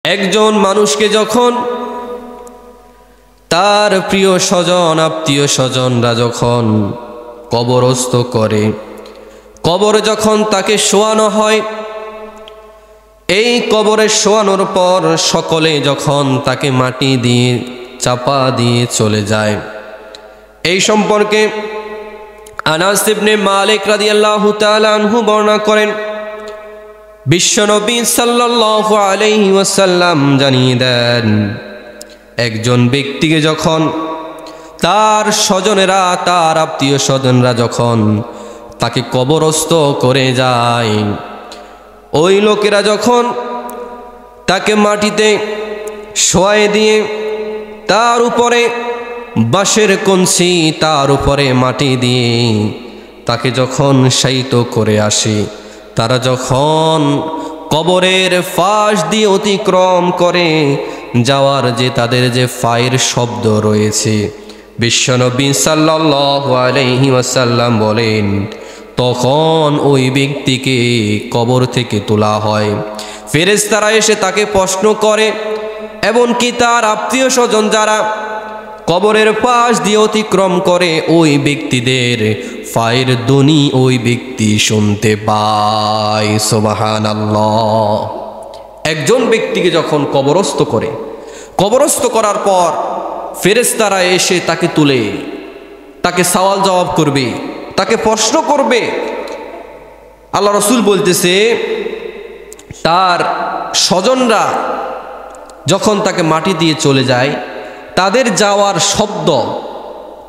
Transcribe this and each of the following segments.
একজন মানুষকে যখন তার প্রিয় স্বজন আত্মীয় স্বজনরা যখন কবরস্থ করে, কবরে যখন তাকে শোয়ানো হয়, এই কবরে শোয়ানোর পর সকলে যখন তাকে মাটি দিয়ে চাপা দিয়ে চলে যায়। এই সম্পর্কে আনাস ইবনে মালিক রাদিয়াল্লাহু তাআলা আনহু বর্ণনা করেন, বিশ্বনবী সাল্লাল্লাহু আলাইহি ওয়াসাল্লাম জানিয়ে দেন, একজন ব্যক্তিকে যখন তার স্বজনেরা তার আত্মীয় স্বজনরা যখন তাকে কবরস্থ করে যায়, ওই লোকেরা যখন তাকে মাটিতে শোয়ায়ে দিয়ে তার উপরে বাঁশের কঞ্চি, তার উপরে মাটি দিয়ে তাকে যখন শায়িত করে আসে, তারা যখন কবরের ফাঁস দিয়ে অতিক্রম করে যাওয়ার যে তাদের যে পায়ের শব্দ রয়েছে, বিশ্বনবী সাল্লাল্লাহু আলাইহি ওয়াসাল্লাম বলেন, তখন ওই ব্যক্তিকে কবর থেকে তোলা হয়। ফেরেশতারা এসে তাকে প্রশ্ন করে, এমনকি তার আত্মীয় স্বজন যারা কবরের পাশ দিয়ে অতিক্রম করে, ওই ব্যক্তিদের পায়ের ধ্বনি ওই ব্যক্তি শুনতে পায়। সুবহানাল্লাহ। একজন ব্যক্তিকে যখন কবরস্থ করে, কবরস্থ করার পর ফেরেশতারা এসে তাকে তুলে তাকে সওয়াল জবাব করবে, তাকে প্রশ্ন করবে। আল্লাহ রাসূল বলতেছে, তার স্বজনরা যখন তাকে মাটি দিয়ে চলে যায়, তাদের যাওয়ার শব্দ,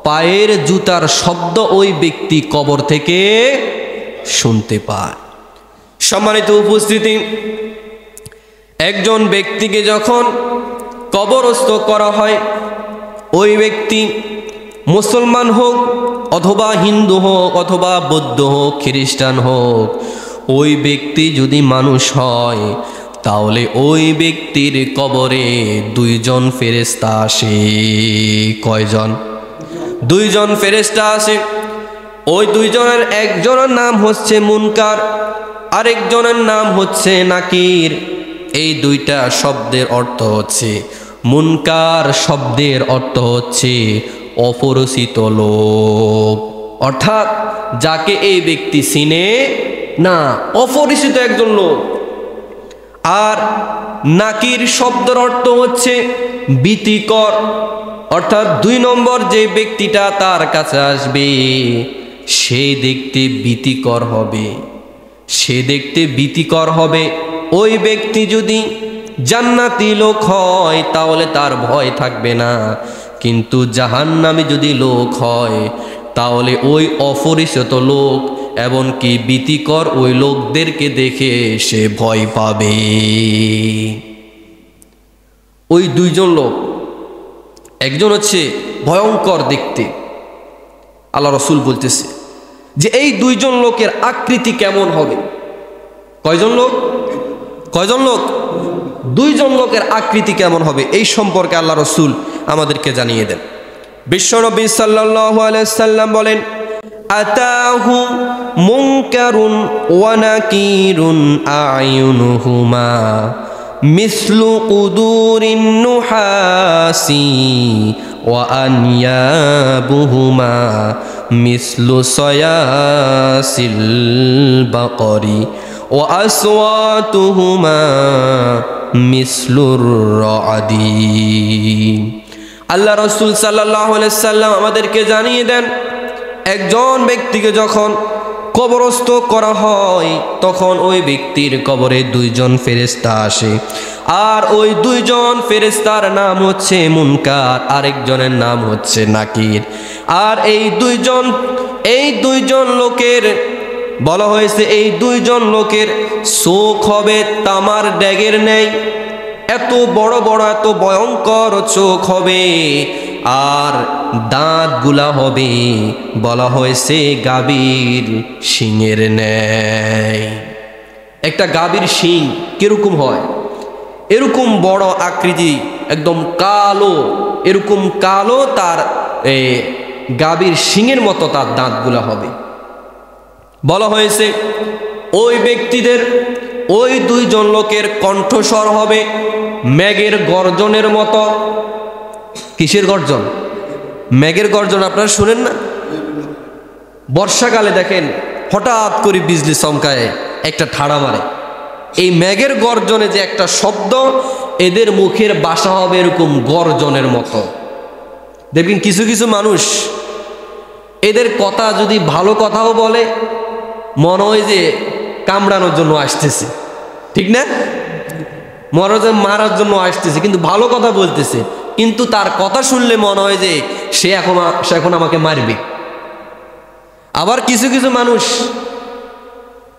পায়ের জুতার শব্দ ওই ব্যক্তি কবর থেকে শুনতে পায়। সম্মানিত উপস্থিতি, একজন ব্যক্তিকে যখন কবরস্থ করা হয়, ওই ব্যক্তি মুসলমান হোক অথবা হিন্দু হোক অথবা বৌদ্ধ হোক খ্রিস্টান হোক, ওই ব্যক্তি যদি মানুষ হয়, তাহলে ওই ব্যক্তির কবরে দুইজন ফেরেশতা আসে। কয়জন? দুইজন ফেরেশতা আসে। ওই দুইজনের একজনের নাম হচ্ছে মুনকার, আরেকজনের নাম হচ্ছে নাকির। এই দুইটা শব্দের অর্থ হচ্ছে, মুনকার শব্দের অর্থ হচ্ছে অপরিচিত লোক, অর্থাৎ যাকে এই ব্যক্তি চিনে না, অপরিচিত একজন লোক। আর নাকির শব্দের অর্থ হচ্ছে ভীতিকর, অর্থাৎ দুই নম্বর যে ব্যক্তিটা তার কাছে আসবে সে দেখতে ভীতিকর হবে, সে দেখতে ভীতিকর হবে। ওই ব্যক্তি যদি জান্নাতি লোক হয় তাহলে তার ভয় থাকবে না, কিন্তু জাহান্নামী যদি লোক হয় তাহলে ওই অপরিচিত লোক এমনকি ভীতিকর ওই লোকদেরকে দেখে সে ভয় পাবে। ওই দুইজন লোক, একজন হচ্ছে ভয়ঙ্কর দেখতে। আল্লাহ রাসূল বলতেছে যে এই দুইজন লোকের আকৃতি কেমন হবে। কয়জন লোক? কয়জন লোক? দুইজন লোকের আকৃতি কেমন হবে এই সম্পর্কে আল্লাহ রাসূল আমাদেরকে জানিয়ে দেন। বিশ্বনবী সাল্লাল্লাহু আলাইহি সাল্লাম বলেন, আতাহু মুনকারুন ওয়া নাকিরুন আয়ুনুহুমা মিসলু কুদুরিন নুহাসি ওয়া আনয়াবুহুমা মিসলু সায়াসিল বাকরি ওয়া আসওয়াতুহুমা মিসলুর রাদি। আল্লাহ রাসূল সাল্লাল্লাহু আলাইহি সাল্লাম আমাদেরকে জানিয়ে দেন, একজন ব্যক্তিকে যখন কবরস্থ করা হয় তখন ওই ব্যক্তির কবরে দুইজন ফেরেশতা আসে, আর ওই দুইজন ফেরেশতার নাম হচ্ছে মুনকার, আরেকজনের নাম হচ্ছে নাকির। আর এই দুইজন লোকের বলা হয়েছে, এই দুইজন লোকের চোখ হবে তামার ড্যাগের ন্যায়, এত বড় বড় এত ভয়ঙ্কর চোখ হবে, আর দাঁতগুলা হবে বলা হয়েছে গাভীর শিংয়ের ন্যায়। একটা গাভীর শিং কিরকম হয়? এরকম বড় আকৃতি, একদম কালো, এরকম কালো তার গাভীর শিংয়ের মতো তার দাঁতগুলা হবে। বলা হয়েছে ওই ব্যক্তিদের ওই দুইজন লোকের কণ্ঠস্বর হবে মেঘের গর্জনের মতো। কিসের গর্জন? মেঘের গর্জন। আপনারা শুনেন না? বর্ষাকালে দেখেন হঠাৎ করে বিজলি চমকায়, একটা ঠাড়া মারে। এই মেঘের গর্জনে যে একটা শব্দ, এদের মুখের ভাষা হবে এরকম গর্জনের মতো। দেখবেন কিছু কিছু মানুষ এদের কথা যদি ভালো কথাও বলে, মনে হয় যে কামড়ানোর জন্য আসতেছে, ঠিক না? মারার জন্য আসতেছে, কিন্তু ভালো কথা বলতেছে, কিন্তু তার কথা শুনলে মনে হয় যে সে এখন আমাকে মারবে। আবার কিছু কিছু মানুষ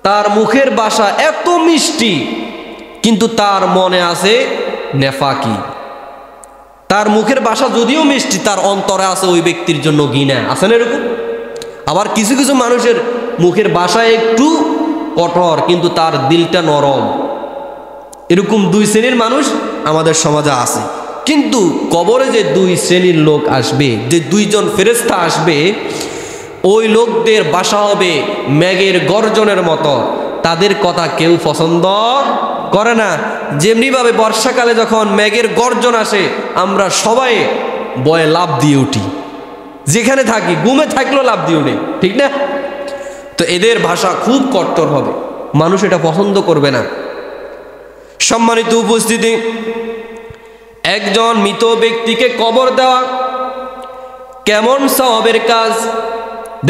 তার মুখের ভাষা এত মিষ্টি, কিন্তু তার মনে আছে নেফাকি। তার মুখের ভাষা যদিও মিষ্টি, তার অন্তরে আছে ওই ব্যক্তির জন্য ঘৃণা। আছে না এরকম? আবার কিছু কিছু মানুষের মুখের ভাষা একটু কঠোর, কিন্তু তার দিলটা নরম। এরকম দুই শ্রেণীর মানুষ আমাদের সমাজে আছে। কিন্তু কবরে যে দুই শ্রেণীর লোক আসবে, যে দুইজন ফেরেশতা আসবে, ওই লোকদের ভাষা হবে মেঘের গর্জনের মতো। তাদের কথা কেউ পছন্দ করে না। যেমনিভাবে বর্ষাকালে যখন মেঘের গর্জন আসে, আমরা সবাই ভয়ে লাফ দিয়ে উঠি, যেখানে থাকি, ঘুমে থাকলেও লাফ দিয়ে উঠি, ঠিক না? তো এদের ভাষা খুব কঠোর হবে, মানুষ এটা পছন্দ করবে না। সম্মানিত উপস্থিতি, একজন মৃত ব্যক্তিকে কবর দেওয়া কেমন সওয়াবের কাজ!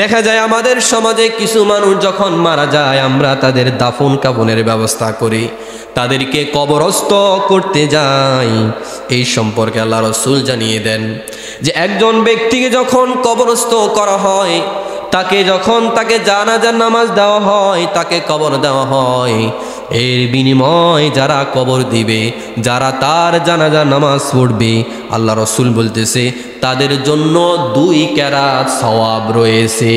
দেখা যায় আমাদের সমাজে কিছু মানুষ যখন মারা যায়, আমরা তাদের দাফন কাফনের ব্যবস্থা করি, তাদেরকে কবরস্থ করতে যাই। এই সম্পর্কে আল্লাহ রাসূল জানিয়ে দেন যে একজন ব্যক্তিকে যখন কবরস্থ করা হয়, তাকে জানাজার নামাজ দেওয়া হয়, তাকে কবর দেওয়া হয়, এর বিনিময় যারা কবর দিবে, যারা তার জানাজার নামাজ পড়বে, আল্লাহ রাসূল বলতেছে তাদের জন্য 2 কেরাত সওয়াব রয়েছে।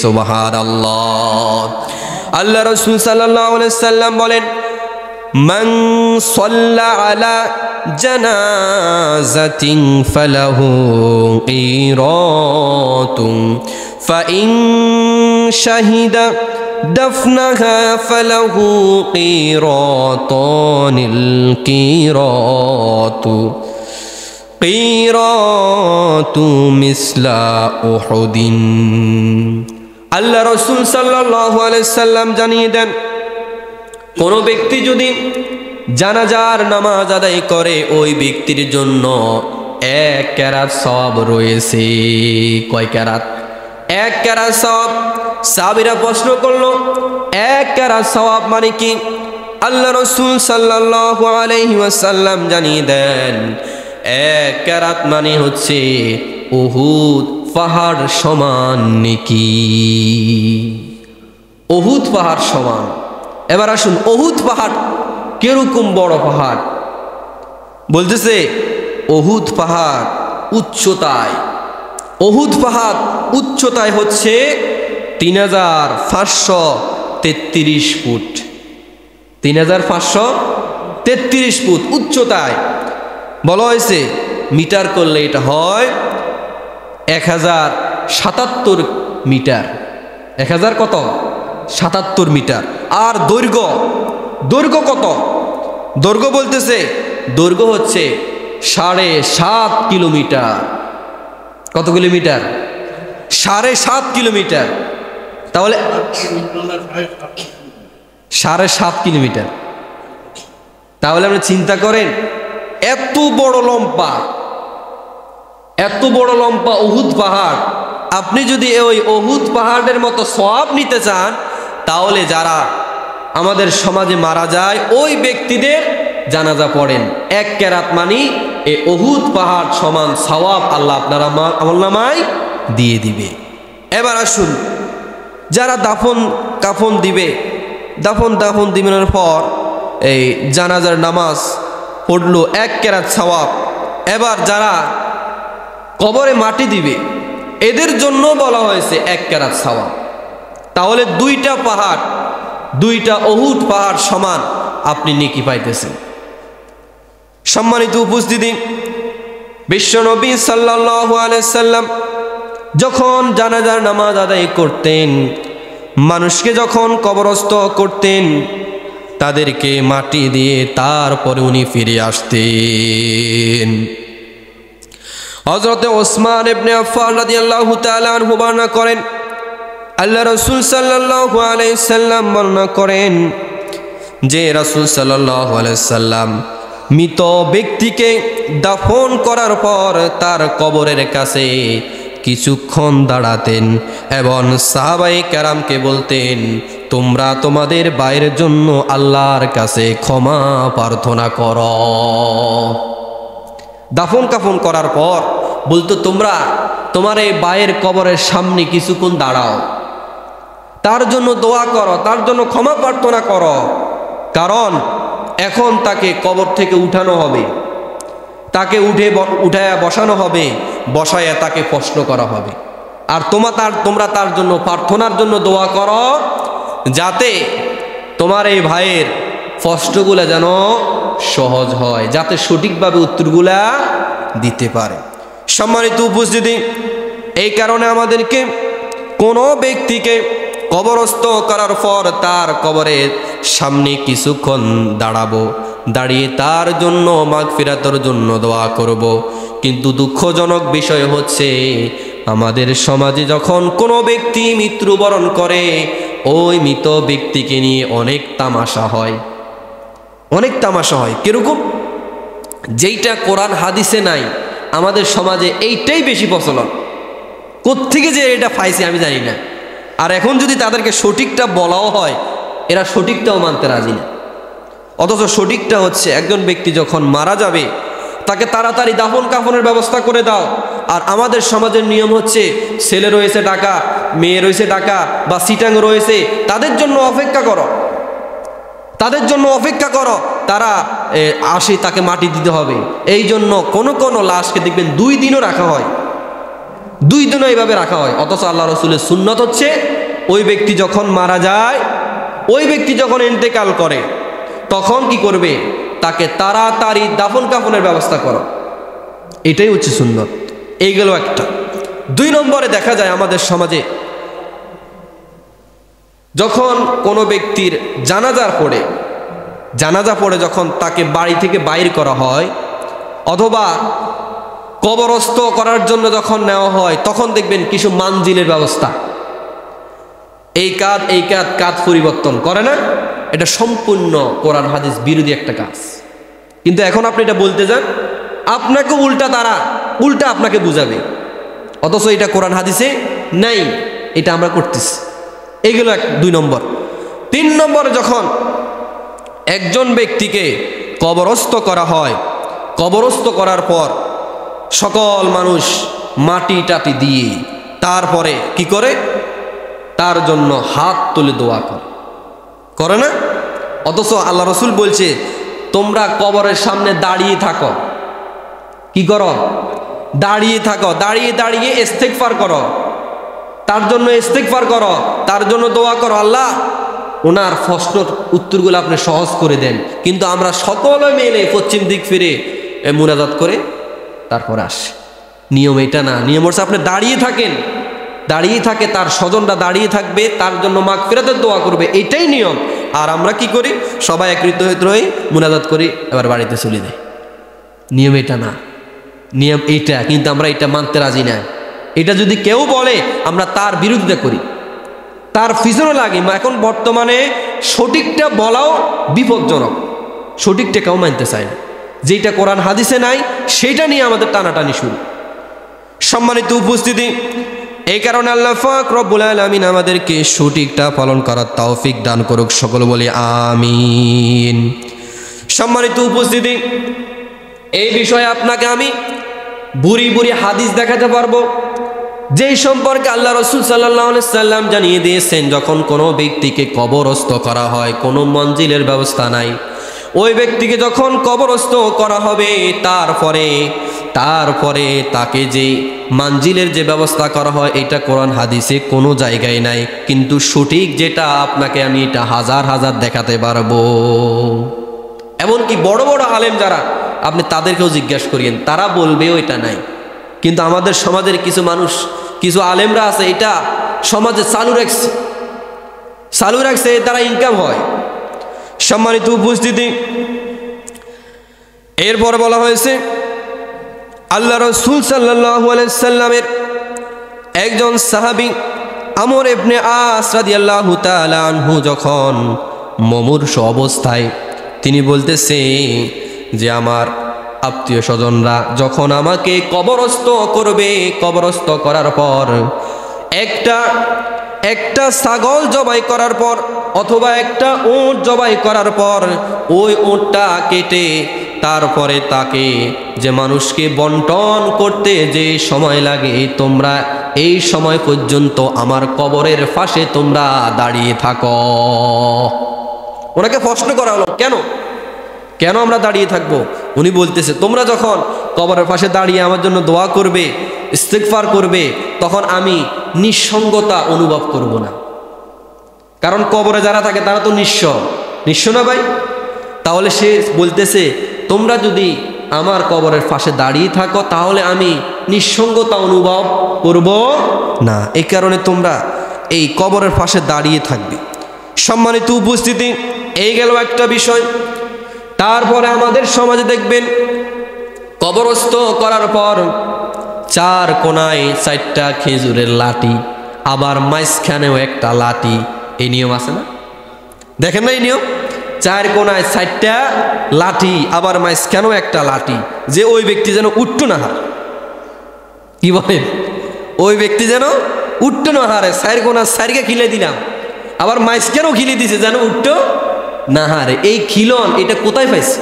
সুবহানাল্লাহ। আল্লাহ রাসূল সাল্লাল্লাহু আলাইহি সাল্লাম বলেন, মান সাল্লা আলা জানাজাতিন ফালাহু কিরাতুন ফাইন শাহিদা দাফনাহা ফালাহু কিরাতানিল কিরাতু মিসলা উহুদিন। আল্লাহ রাসূল সাল্লাল্লাহু আলাইহি সাল্লাম জানিয়ে দেন, কোন ব্যক্তি যদি জানাজার নামাজ আদায় করে, ওই ব্যক্তির জন্য 1 কেরাত সওয়াব রয়েছে। কয় কেরাত? 1 কেরাত সওয়াব। সাহাবীরা প্রশ্ন করলো, 1 কেরাত সওয়াব মানে কি? আল্লাহ রাসূল সাল্লাল্লাহু আলাইহি ওয়াসাল্লাম জানিয়ে দেন, 1 কেরাত মানে হচ্ছে উহুদ পাহাড় সমান নেকি। উহুদ পাহাড় সমান। এবার আসুন, উহুদ পাহাড় কিরকম বড় পাহাড়? বলতেছে উহুদ পাহাড় উচ্চতায়, উহুদ পাহাড় উচ্চতায় হচ্ছে 3533 ফুট। 3533 ফুট উচ্চতায়। বলা হয়েছে মিটার করলে এটা হয় 1077 মিটার। 1000 কত? 77 মিটার। আর দৈর্ঘ্য কত? দৈর্ঘ্য বলতেছে, দৈর্ঘ্য হচ্ছে 7.5 কিলোমিটার। কত কিলোমিটার? 7.5 কিলোমিটার। তাহলে 7.5 কিলোমিটার। তাহলে আপনি চিন্তা করেন, এত বড় লম্বা উহুদ পাহাড়। আপনি যদি ওই উহুদ পাহাড়ের মতো সওয়াব নিতে চান, তাহলে যারা আমাদের সমাজে মারা যায়, ওই ব্যক্তিদের জানাজা পড়েন। 1 কেরাত মানি এই উহুদ পাহাড় সমান সওয়াব আল্লাহ আপনার আমলনামায় দিয়ে দিবে। এবার আসুন, যারা দাফন কাফন দিবে, দাফন দিবের পর এই জানাজার নামাজ পড়লো 1 কেরাত সওয়াব। এবার যারা কবরে মাটি দিবে, এদের জন্য বলা হয়েছে 1 কেরাত সওয়াব। তাহলে 2টা পাহাড়, 2টা উহুদ পাহাড় সমান আপনি নেকি পাইতেছেন। সম্মানিত উপস্থিতি, বিশ্বনবী সাল্লাল্লাহু আলাইহি সাল্লাম যখন জানাজার নামাজ আদায় করতেন, মানুষকে যখন কবরস্থ করতেন, তাদেরকে মাটি দিয়ে তারপরে উনি ফিরে আসতেন। হযরতে ওসমান ইবনে আফফান রাদিয়াল্লাহু তাআলা আনহু বর্ণনা করেন, আল্লাহ রাসূল সাল্লাল্লাহু আলাইহি সাল্লাম বর্ণনা করেন যে রাসূল সাল্লাল্লাহু আলাইহি সাল্লাম মৃত ব্যক্তিকে দাফন করার পর তার কবরের কাছে কিছুক্ষণ দাঁড়াতেন এবং সাহাবায়ে কেরামকে বলতেন, তোমরা তোমাদের ভাইয়ের জন্য আল্লাহর কাছে ক্ষমা প্রার্থনা করো। দাফন কাফন করার পর বলতো, তোমরা তোমার এই ভাইয়ের কবরের সামনে কিছুক্ষণ দাঁড়াও, তার জন্য দোয়া করো, তার জন্য ক্ষমা প্রার্থনা করো, কারণ এখন তাকে কবর থেকে উঠানো হবে, তাকে উঠায়া বসানো হবে, বসায়া তাকে প্রশ্ন করা হবে। আর তোমরা তার জন্য প্রার্থনার জন্য দোয়া করো, যাতে তোমার এই ভাইয়ের প্রশ্নগুলা যেন সহজ হয়, যাতে সঠিকভাবে উত্তরগুলা দিতে পারে। সম্মানিত উপস্থিতি, এই কারণে আমাদেরকে কোনো ব্যক্তিকে কবরস্থ করার পর তার কবরের সামনে কিছুক্ষণ দাঁড়াবো, দাঁড়িয়ে তার জন্য মাগফিরাতের জন্য দোয়া করব। কিন্তু দুঃখজনক বিষয় হচ্ছে, আমাদের সমাজে যখন কোনো ব্যক্তি মৃত্যুবরণ করে, ওই মৃত ব্যক্তিকে নিয়ে অনেক তামাশা হয়, অনেক তামাশা হয়। কিরকম? যেইটা কোরআন হাদিসে নাই, আমাদের সমাজে এইটাই বেশি প্রচলন। কোত্থেকে যে এটা পাইছে আমি জানি না। আর এখন যদি তাদেরকে সঠিকটা বলাও হয়, এরা সঠিকটাও মানতে রাজি না। অথচ সঠিকটা হচ্ছে, একজন ব্যক্তি যখন মারা যাবে তাকে তাড়াতাড়ি দাফন কাফনের ব্যবস্থা করে দাও। আর আমাদের সমাজের নিয়ম হচ্ছে, ছেলে রয়েছে টাকা, মেয়ে রয়েছে টাকা, বা সিটাং রয়েছে, তাদের জন্য অপেক্ষা করো, তাদের জন্য অপেক্ষা করো, তারা আসে, তাকে মাটি দিতে হবে। এই জন্য কোনো লাশকে দেখবেন 2 দিনও রাখা হয়, 2 দিনও এইভাবে রাখা হয়। অথচ আল্লাহ রসুলের সুন্নত হচ্ছে, ওই ব্যক্তি যখন মারা যায়, ওই ব্যক্তি যখন ইন্তেকাল করে, তখন কি করবে? তাকে তাড়াতাড়ি দাফন কাফনের ব্যবস্থা করো, এটাই হচ্ছে সুন্নত। এই গেল একটা। 2 নম্বরে দেখা যায় আমাদের সমাজে, যখন কোনো ব্যক্তির জানাজা পড়ে যখন তাকে বাড়ি থেকে বাইর করা হয়, অথবা কবরস্থ করার জন্য যখন নেওয়া হয়, তখন দেখবেন কিছু মানজিলের ব্যবস্থা, এই কাজ পরিবর্তন করে না। এটা সম্পূর্ণ কোরআন হাদিস বিরোধী একটা কাজ। কিন্তু এখন আপনি এটা বলতে যান, আপনাকে উল্টা আপনাকে বুঝাবে, অথচ এটা কোরআন হাদিসে নাই, এটা আমরা করতেছি। এইগুলো 2 নম্বর। 3 নম্বরে, যখন একজন ব্যক্তিকে কবরস্থ করা হয়, কবরস্থ করার পর সকল মানুষ মাটি টাটি দিয়ে তারপরে কি করে? তার জন্য হাত তুলে দোয়া করে না? অথচ আল্লাহ রসুল বলছে, তোমরা কবরের সামনে দাঁড়িয়ে থাকো, কি করো? দাঁড়িয়ে থাকো, দাঁড়িয়ে ইস্তেগফার করো, তার জন্য ইস্তেগফার করো, তার জন্য দোয়া করো, আল্লাহ ওনার প্রশ্নের উত্তরগুলো আপনি সহজ করে দেন। কিন্তু আমরা সকলে মিলে পশ্চিম দিক ফিরে মুনাজাত করে তারপরে আসি। নিয়ম এটা না। নিয়ম হচ্ছে আপনি দাঁড়িয়ে থাকে, তার স্বজনরা দাঁড়িয়ে থাকবে, তার জন্য মাগফিরাতের দোয়া করবে, এটাই নিয়ম। আর আমরা কি করি? সবাই একত্রিত হয়ে মুনাজাত করি, এবার বাড়িতে চলে যাই। নিয়ম এটা না, নিয়ম এইটা। কিন্তু আমরা এটা মানতে রাজি না। এটা যদি কেউ বলে, আমরা তার বিরোধিতা করি, তার পিছনে লাগি। এখন বর্তমানে সঠিকটা বলাও বিপজ্জনক, সঠিকটা কেউ মানতে চায় না। যেটা কোরআন হাদিসে নাই, সেইটা নিয়ে আমাদের টানাটানি শুরু। সম্মানিত উপস্থিতি, এই কারণে আল্লাহ পাক রব্বুল আলামিন আমাদেরকে সঠিকটা পালন করার তৌফিক দান করুক। সকলে বলি আমিন। সম্মানিত উপস্থিতি, এই বিষয়ে আপনাকে আমি বুড়ি হাদিস দেখাতে পারবো, যেই সম্পর্কে আল্লাহ রসুল সাল্লাল্লাহু আলাইহি সাল্লাম জানিয়ে দিয়েছেন, যখন কোনো ব্যক্তিকে কবরস্থ করা হয়, কোনো মঞ্জিলের ব্যবস্থা নাই, ওই ব্যক্তিকে যখন কবরস্থ করা হবে, তারপরে তাকে যে মঞ্জিলের যে ব্যবস্থা করা হয়, এটা কোরআন হাদিসে কোনো জায়গায় নাই। কিন্তু সঠিক যেটা, আপনাকে আমি এটা হাজার দেখাতে পারবো। এমনকি বড় বড় আলেম যারা, আপনি তাদেরকেও জিজ্ঞাসা করিয়েন, তারা বলবেও এটা নাই। কিন্তু আমাদের সমাজের কিছু মানুষ, কিছু আলেমরা আছে, এটা সমাজে চালু রাখছে, তারা ইনকাম হয়। সম্মানিত উপস্থিতি, এরপর বলা হয়েছে আল্লাহ রাসূল সাল্লাল্লাহু আলাইহি সাল্লামের একজন সাহাবী আমর ইবনে আস রাদিয়াল্লাহু তাআলা আনহু যখন মুমূর্ষু অবস্থায় তিনি বলতেছে যে আমার আত্মীয় স্বজনরা যখন আমাকে কবরস্থ করবে, কবরস্থ করার পর একটা ছাগল জবাই করার পর অথবা একটা উট জবাই করার পর ওই উটটা কেটে তারপরে তাকে যে মানুষকে বন্টন করতে যে সময় লাগে, তোমরা এই সময় পর্যন্ত আমার কবরের পাশে তোমরা দাঁড়িয়ে থাকো। ওনাকে প্রশ্ন করা হলো, কেন আমরা দাঁড়িয়ে থাকবো? উনি বলতেছে তোমরা যখন কবরের পাশে দাঁড়িয়ে আমার জন্য দোয়া করবে, ইস্তিগফার করবে, তখন আমি নিঃসঙ্গতা অনুভব করব না। কারণ কবরে যারা থাকে তারা তো নিঃস্ব না ভাই। তাহলে সে বলতেছে তোমরা যদি আমার কবরের পাশে দাঁড়িয়ে থাকো তাহলে আমি নিঃসঙ্গতা অনুভব করব না, এই কারণে তোমরা এই কবরের পাশে দাঁড়িয়ে থাকবে। সম্মানিত উপস্থিতি, এই গেল একটা বিষয়। তারপরে আমাদের সমাজে দেখবেন কবরস্থ করার পর চার কোনায় চারটা খেজুরের লাঠি, আবার মাঝখানেও একটা লাঠি। এই নিয়ম আছে না? দেখেন না এই নিয়ম? চার কোনায় চারটা লাঠি, আবার মাঝখানেও একটা লাঠি, যে ওই ব্যক্তি যেন উঠতো না হারে। কি বলেন? ওই ব্যক্তি যেন উঠতো না হারে। চার কোনা চারকে খিলে দিলাম, আবার মাঝখানেও খিলে দিছে যেন উঠতো না হারে। এই খিলন এটা কোথায় পাইছে?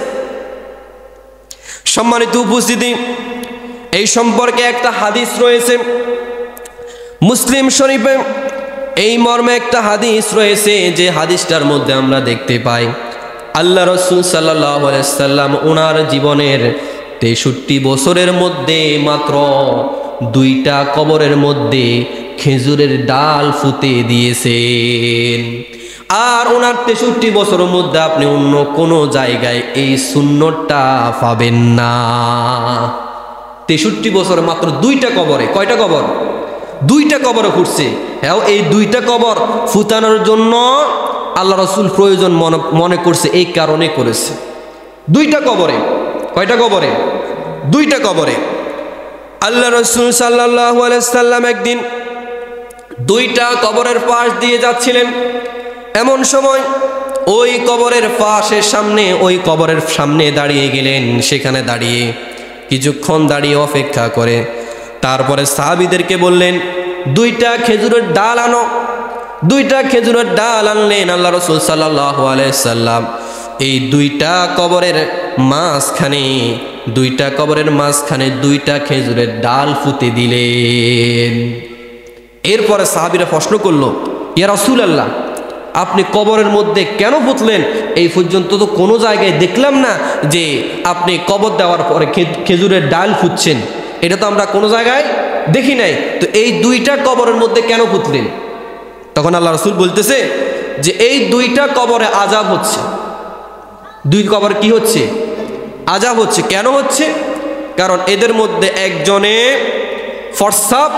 সম্মানিত উপস্থিতি, এই সম্পর্কে একটা হাদিস রয়েছে মুসলিম শরীফে। এই মর্মে একটা হাদিস রয়েছে, যে হাদিসটার মধ্যে আমরা দেখতে পাই আল্লাহ রাসূল সাল্লাল্লাহু আলাইহি সাল্লাম ওনার জীবনের 63 বছরের মধ্যে মাত্র 2টা কবরের মধ্যে খেজুরের ডাল পুঁতে দিয়েছেন। আর ওনার 63 বছরের মধ্যে আপনি অন্য কোনো জায়গায় এই সুন্নতটা পাবেন না। 63 বছরে মাত্র 2টা কবরে, কয়টা কবর? 2টা কবরে ফুটছে। হ্যাঁ, এই 2টা কবর ফুটানোর জন্য আল্লাহ রাসূল প্রয়োজন মনে করছে, এই কারণে করেছে। 2টা কবরে, কয়টা কবরে? 2টা কবরে। আল্লাহ রাসূল সাল্লাল্লাহু আলাইহি সাল্লাম একদিন 2টা কবরের পাশ দিয়ে যাচ্ছিলেন। এমন সময় ওই কবরের পাশের সামনে, ওই কবরের সামনে দাঁড়িয়ে গেলেন। সেখানে দাঁড়িয়ে কিছুক্ষণ দাঁড়িয়ে অপেক্ষা করে তারপরে সাহাবীদেরকে বললেন 2টা খেজুরের ডাল আনো। 2টা খেজুরের ডাল আনলেন। আল্লাহ রাসূল সাল্লাল্লাহু আলাইহি সাল্লাম এই 2টা কবরের মাঝখানে, 2টা কবরের মাঝখানে 2টা খেজুরের ডাল পুঁতে দিলেন। এরপরে সাহাবীরা প্রশ্ন করলো, ইয়া রাসূলুল্লাহ, আপনি কবরের মধ্যে কেন পুঁতলেন? এই পর্যন্ত তো কোনো জায়গায় দেখলাম না যে আপনি কবর দেওয়ার পরে খেজুরের ডাল পুঁতছেন। এটা তো আমরা কোনো জায়গায় দেখি নাই। তো এই 2টা কবরের মধ্যে কেন পুঁতলেন? তখন আল্লাহ রাসূল বলতেছে যে এই 2টা কবরে আযাব হচ্ছে। 2 কবর কি হচ্ছে? আযাব হচ্ছে। কেন হচ্ছে? কারণ এদের মধ্যে একজনে ফরসাব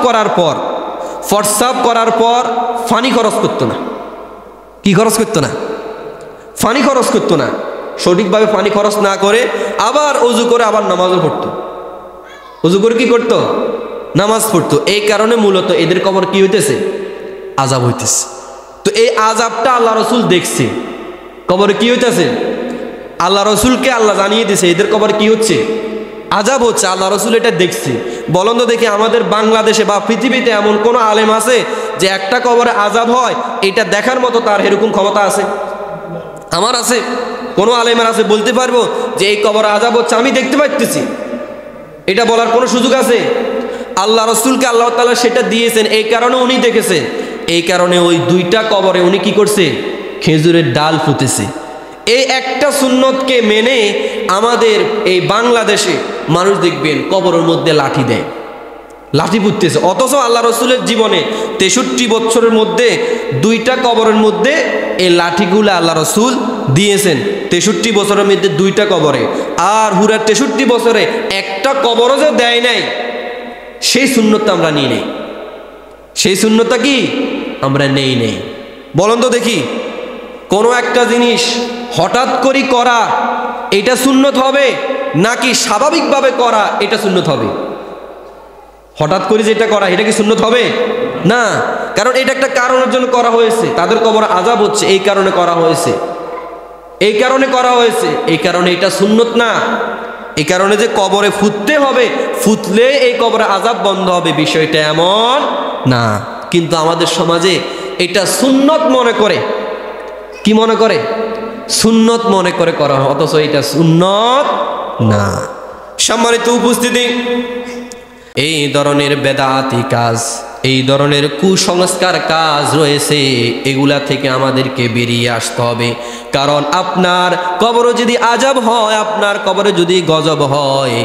করার পর পানি খরচ করতো না। কি খরচ করতো না? পানি খরচ করতো না। সঠিকভাবে পানি খরচ না করে আবার অজু করে আবার নামাজও পড়তো। অজু করে কি করতো? নামাজ পড়তো। এই কারণে মূলত এদের কবর কি হইতেছে? আযাব হইতেছে। তো এই আযাবটা আল্লাহ রাসূল দেখছে। কবরে কি হইতেছে? আল্লাহ রাসূলকে আল্লাহ জানিয়ে দিয়েছে এদের কবর কি হচ্ছে? আযাব হচ্ছে। আল্লাহ রাসূল এটা দেখছে। বলুন তো দেখি, আমাদের বাংলাদেশে বা পৃথিবীতে এমন কোন আলেম আছে যে একটা কবরে আযাব হয় এটা দেখার মতো তার এরকম ক্ষমতা আছে? আমার আছে? কোন আলেমের আছে? বলতে পারবো যে এই কবরে আযাব হচ্ছে, আমি দেখতে পাচ্ছি? এটা বলার কোনো সুযোগ আছে? আল্লাহ রাসূলকে আল্লাহ তাআলা সেটা দিয়েছেন, এই কারণে উনি দেখেছেন। এই কারণে ওই 2টা কবরে উনি কি করছে? খেজুরের ডাল পুঁতেছে। এই একটা সুন্নতকে মেনে আমাদের এই বাংলাদেশে মানুষ দেখবেন কবরের মধ্যে লাঠি দেয়, লাঠি পুঁততেছে। অথচ আল্লাহ রাসূলের জীবনে 63 বছরের মধ্যে 2টা কবরের মধ্যে এই লাঠিগুলো আল্লাহ রাসূল দিয়েছেন। 63 বছরের মধ্যে 2টা কবরে। আর হুরা 63 বছরে একটা কবরও যে দেয় নাই, সেই সুন্নতটা আমরা নিয়ে নেই। সেই সুন্নতটা কি আমরা নেই। বলুন তো দেখি, কোনো একটা জিনিস হঠাৎ করে করা এটা সুন্নত হবে, নাকি স্বাভাবিকভাবে করা এটা সুন্নত হবে? হঠাৎ করে যেটা করা এটা কি সুন্নত হবে না, কারণ এটা একটা কারণের জন্য করা হয়েছে। তাদের কবর আযাব হচ্ছে এই কারণে করা হয়েছে, এই কারণে করা হয়েছে, এই কারণে এটা সুন্নত না। এই কারণে যে কবরে ফুটতে হবে, ফুটলে এই কবরে আযাব বন্ধ হবে, বিষয়টা এমন না। কিন্তু আমাদের সমাজে এটা সুন্নত মনে করে, কি মনে করে? সুন্নত মনে করে করা হয়, অথচ এটা সুন্নত না। সম্মানিত উপস্থিতি, এই ধরনের বেদাতি কাজ, এই ধরনের কুসংস্কার কাজ রয়েছে, এগুলা থেকে আমাদেরকে বেরিয়ে আসতে হবে। কারণ আপনার কবরে যদি আযাব হয়, আপনার কবরে যদি গজব হয়,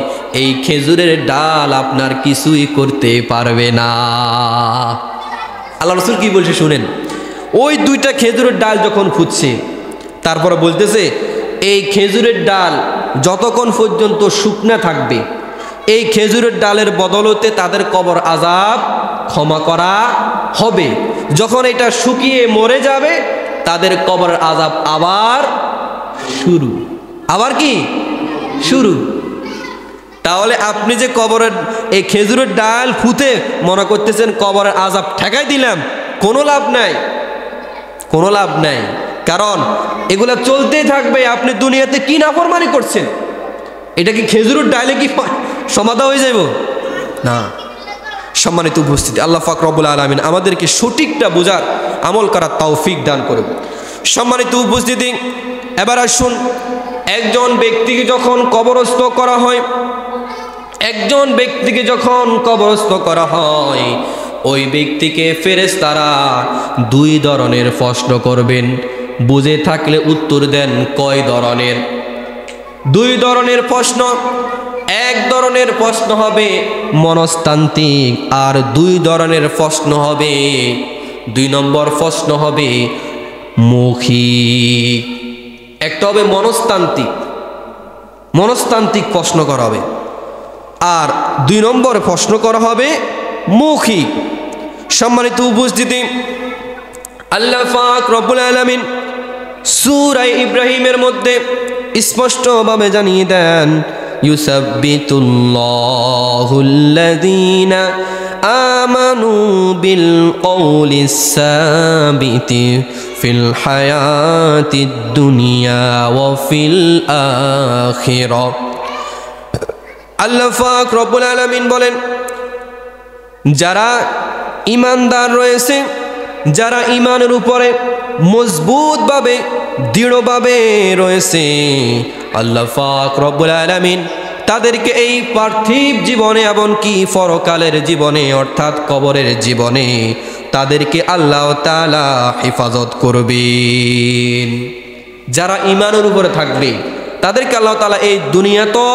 এই খেজুরের ডাল আপনার কিছুই করতে পারবে না। আল্লাহ রাসূল কি বলছে শুনেন, ওই দুইটা খেজুরের ডাল যখন ফুটছে, তারপরে বলতেছে এই খেজুরের ডাল যতক্ষণ পর্যন্ত শুকনা থাকবে, এই খেজুরের ডালের বদলতে তাদের কবর আযাব ক্ষমা করা হবে। যখন এটা শুকিয়ে মরে যাবে, তাদের কবর আযাব আবার শুরু, আবার কি শুরু। তাহলে আপনি যে কবরের এই খেজুরের ডাল ফুটে মনে করতেছেন কবরের আযাব ঠেকাই দিলাম, কোনো লাভ নাই, কোনো লাভ নাই। কারণ এগুলা চলতেই থাকবে। আপনি দুনিয়াতে কি নাফরমানি করছেন, এটা কি খেজুরের ডালে কি সমাধা হয়ে যাব না। সম্মানিত উপস্থিতি, আল্লাহ পাক রব্বুল আলামিন আমাদেরকে সঠিকটা বোঝার, আমল করার তৌফিক দান করুন। সম্মানিত উপস্থিতি, এবার আসুন, একজন ব্যক্তিকে যখন কবরস্থ করা হয়, একজন ব্যক্তিকে যখন কবরস্থ করা হয়, ওই ব্যক্তিকে ফেরেশতারা দুই ধরনের প্রশ্ন করবেন। বুঝে থাকলে উত্তর দেন কয় ধরনের? দুই ধরনের প্রশ্ন। এক ধরনের প্রশ্ন হবে মনস্তান্ত্রিক, আর দুই ধরনের প্রশ্ন হবে, দুই নম্বর প্রশ্ন হবে মৌখিক। একটা হবে মনস্তান্ত্রিক, মনস্তান্ত্রিক প্রশ্ন করা হবে, আর দুই নম্বর প্রশ্ন করা হবে মৌখিক। সম্মানিত উপস্থিতি, আল্লাহ পাক রব্বুল আলামিন সূরা ইব্রাহিমের মধ্যে স্পষ্টভাবে জানিয়ে দেন, ইউসাব্বিতুল্লাহুল্লাযীনা আমানু বিল কওলিস সাবিতি ফিল হায়াতিদ দুনিয়া ওয়া ফিল আখিরাহ। আল্লাহ পাক রব্বুল আলামিন বলেন, যারা ঈমানদার রয়েছে, যারা ঈমানের উপরে মজবুতভাবে দৃঢ়ভাবে রয়েছে, আল্লাহ পাক রব্বুল আলামিন তাদেরকে এই পার্থিব জীবনে এমনকি পরকালের জীবনে অর্থাৎ কবরের জীবনে তাদেরকে আল্লাহ তাআলা হেফাজত করবেন। যারা ঈমানের উপরে থাকবে তাদেরকে আল্লাহ তাআলা এই দুনিয়া তো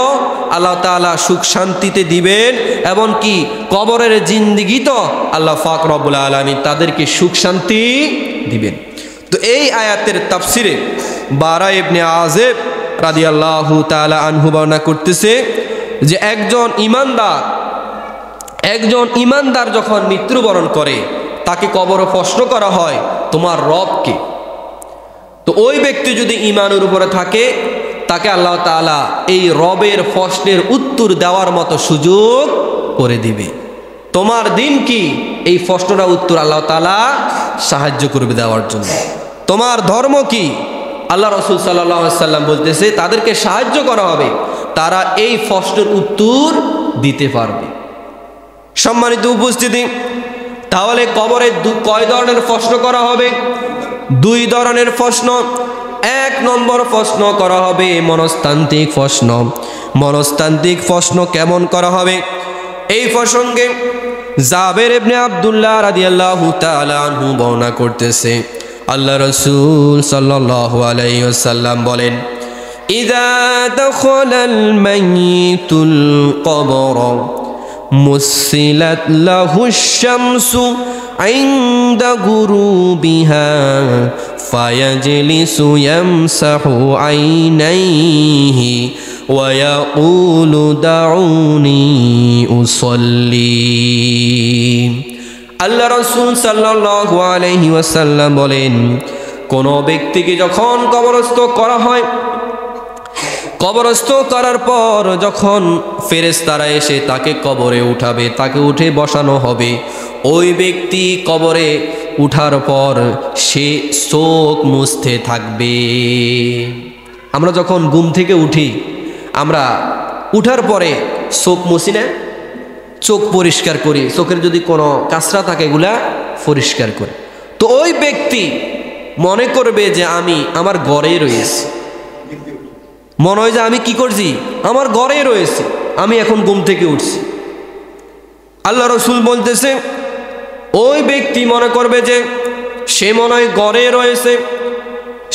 আল্লাহ তাআলা সুখ শান্তিতে দিবেন, এমনকি কবরের জিন্দেগি তো আল্লাহ পাক রব্বুল আলামিন তাদেরকে সুখ শান্তি দিবেন। তো এই আয়াতের তাফসিরে বারা ইবনে আযিব রাদিয়াল্লাহু তাআলা আনহু বর্ণনা করতেছে যে একজন ঈমানদার যখন মৃত্যুবরণ করে, তাকে কবরে প্রশ্ন করা হয় তোমার রব কে? তো ওই ব্যক্তি যদি ঈমানের উপরে থাকে, তাকে আল্লাহ তাআলা এই রবের প্রশ্নের উত্তর দেওয়ার মতো সুযোগ করে দিবে। তোমার দিন কি? এই প্রশ্নটা উত্তর আল্লাহ তাআলা সাহায্য করবে দেওয়ার জন্য। তোমার ধর্ম কি? আল্লাহ রাসূল সাল্লাল্লাহু আলাইহি ওয়াসাল্লাম বলতেছে তাদেরকে সাহায্য করা হবে, তারা এই প্রশ্নের উত্তর দিতে পারবে। সম্মানিত উপস্থিতি, তাহলে কবরে কয় ধরনের প্রশ্ন করা হবে? দুই ধরনের প্রশ্ন। এক নম্বর প্রশ্ন করা হবে মনস্তান্ত্রিক প্রশ্ন। মনস্তান্ত্রিক প্রশ্ন কেমন করা হবে? এই প্রসঙ্গে জাবের ইবনে আব্দুল্লাহ রাদিয়াল্লাহু তাআলা আনহু বর্ণনা করতেছে, আল্লাহ রাসূল সাল্লাল্লাহু আলাইহি ওয়াসাল্লাম বলেন, ইযা দাখালাল মাইয়িতুল কবর মুসিলাত লাহুশ শামসু ইনদা গুরুবিহা ফায়াজলিসু ইয়ামসাহু আইনাইহি ওয়া ইয়াকুলু দাউনি উসাল্লি। আল্লাহ রাসূল সাল্লাল্লাহু আলাইহি ওয়াসাল্লাম বলেন, কোনো ব্যক্তিকে যখন কবরস্থ করা হয়, কবরস্থ করার পর যখন ফেরেশতারা এসে তাকে কবরে উঠাবে, তাকে উঠে বসানো হবে, ওই ব্যক্তি কবরে উঠার পর সে চোখ মুছতে থাকবে। আমরা যখন ঘুম থেকে উঠি, আমরা উঠার পরে চোখ মুছি না, চোখ পরিষ্কার করি, চোখের যদি কোনো কাঁচরা থাকে এগুলা পরিষ্কার করি। তো ওই ব্যক্তি মনে করবে যে আমি আমার ঘরেই রয়েছি, মনে হয় যে আমি কি করছি, আমার ঘরেই রয়েছি, আমি এখন ঘুম থেকে উঠছি। আল্লাহ রসুল বলতেছে ওই ব্যক্তি মনে করবে যে সে মনে হয় ঘরে রয়েছে,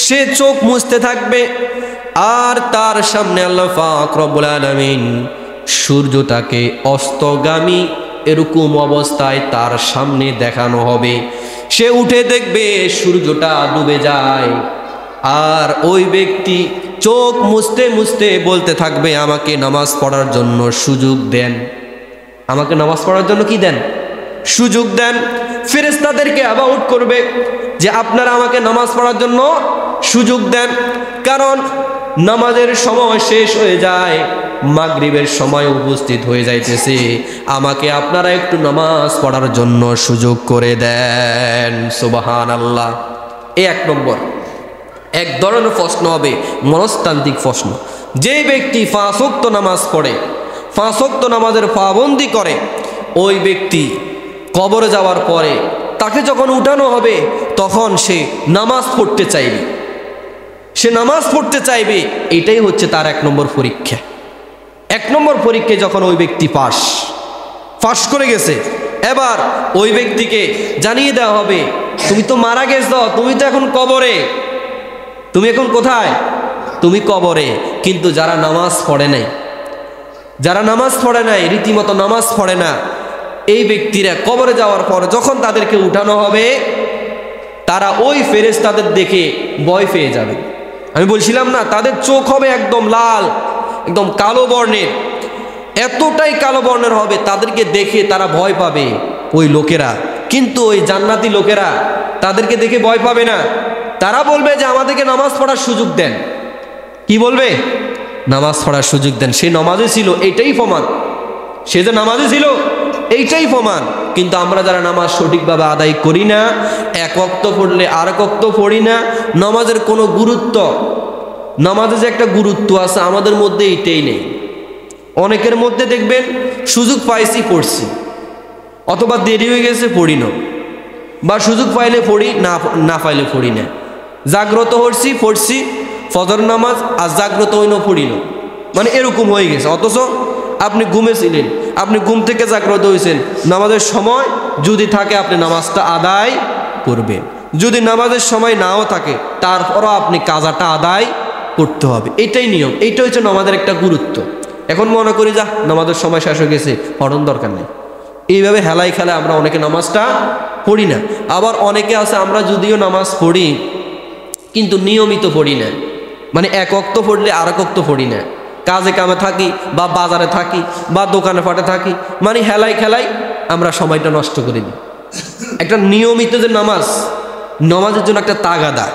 সে চোখ মুছতে থাকবে, আর তার সামনে আল্লাহ পাক রব্বুল আলামিন সূর্যটাকে অস্তগামী এরকম অবস্থায় তার সামনে দেখানো হবে। সে উঠে দেখবে সূর্যটা ডুবে যায়, আর ওই ব্যক্তি চোখ মুছতে মুছতে বলতে থাকবে আমাকে নামাজ পড়ার জন্য সুযোগ দেন, আমাকে নামাজ পড়ার জন্য কি দেন, সুযোগ দেন। ফেরেশতাদেরকে আবাউট করবে যে আপনারা আমাকে নামাজ পড়ার জন্য সুযোগ দেন, কারণ নামাজের সময় শেষ হয়ে যায়, মাগরিবের সময় উপস্থিত হয়ে যাইতেছে, আমাকে আপনারা একটু নামাজ পড়ার জন্য সুযোগ করে দেন। সুবহানাল্লাহ। এই এক নম্বর, এক ধরনের প্রশ্ন হবে মনস্তান্ত্রিক প্রশ্ন। যে ব্যক্তি 5 ওয়াক্ত নামাজ পড়ে, 5 ওয়াক্ত নামাজের পাবন্দি করে, ওই ব্যক্তি কবরে যাওয়ার পরে তাকে যখন উঠানো হবে তখন সে নামাজ পড়তে চাইবে, সে নামাজ পড়তে চাইবে। এটাই হচ্ছে তার 1 নম্বর পরীক্ষা। 1 নম্বর পরীক্ষায় যখন ওই ব্যক্তি পাশ করে গেছে, এবার ওই ব্যক্তিকে জানিয়ে দেওয়া হবে তুমি তো মারা গেছ, তুমি তো এখন কবরে, তুমি এখন কোথায়, তুমি কবরে। কিন্তু যারা নামাজ পড়ে নাই, যারা নামাজ পড়ে নাই, রীতিমতো নামাজ পড়ে না, এই ব্যক্তিরা কবরে যাওয়ার পর যখন তাদেরকে উঠানো হবে, তারা ওই ফেরেশতাদের দেখে ভয় পেয়ে যাবে। আমি বলছিলাম না, তাদের চোখ হবে একদম লাল, একদম কালো বর্ণের, এতটাই কালো বর্ণের হবে, তাদেরকে দেখে তারা ভয় পাবে ওই লোকেরা। কিন্তু ওই জান্নাতি লোকেরা তাদেরকে দেখে ভয় পাবে না, তারা বলবে যে আমাদেরকে নামাজ পড়ার সুযোগ দেন। কি বলবে? নামাজ পড়ার সুযোগ দেন। সে নামাজে ছিল, এইটাই প্রমাণ, সে যে নামাজে ছিল এইটাই প্রমাণ। কিন্তু আমরা যারা নামাজ সঠিকভাবে আদায় করি না, 1 ওয়াক্ত পড়লে আর 1 ওয়াক্ত পড়ি না, নামাজের কোনো গুরুত্ব, নামাজে যে একটা গুরুত্ব আছে আমাদের মধ্যে এইটাই নেই। অনেকের মধ্যে দেখবেন সুযোগ পাইছি পড়ছি, অথবা দেরি হয়ে গেছে পড়ি না, বা সুযোগ পাইলে পড়ি, না পাইলে পড়ি না। জাগ্রত হচ্ছি পড়ছি ফজর নামাজ, আর জাগ্রত হইল পড়ি না, মানে এরকম হয়ে গেছে। অথচ আপনি ঘুমেছিলেন, আপনি ঘুম থেকে জাগ্রত হয়েছেন, নামাজের সময় যদি থাকে আপনি নামাজটা আদায় করবেন, যদি নামাজের সময় নাও থাকে তারপরও আপনি কাজাটা আদায় করতে হবে। এটাই নিয়ম, এইটা হচ্ছে নামাজের একটা গুরুত্ব। এখন মনে করি যা নামাজের সময় শেষ হয়ে গেছে, পড়ার দরকার নেই, এইভাবে হেলাই খেলায় আমরা অনেকে নামাজটা পড়ি না। আবার অনেকে আছে আমরা যদিও নামাজ পড়ি কিন্তু নিয়মিত পড়ি না, মানে 1 ওয়াক্ত পড়লে আর 1 ওয়াক্ত পড়ি না, কাজে কামে থাকি বা বাজারে থাকি বা দোকানে ফাটে থাকি, মানে হেলাই খেলাই আমরা সময়টা নষ্ট করে দিই। একটা নিয়মিত যে নামাজ, নামাজের জন্য একটা তাগাদা,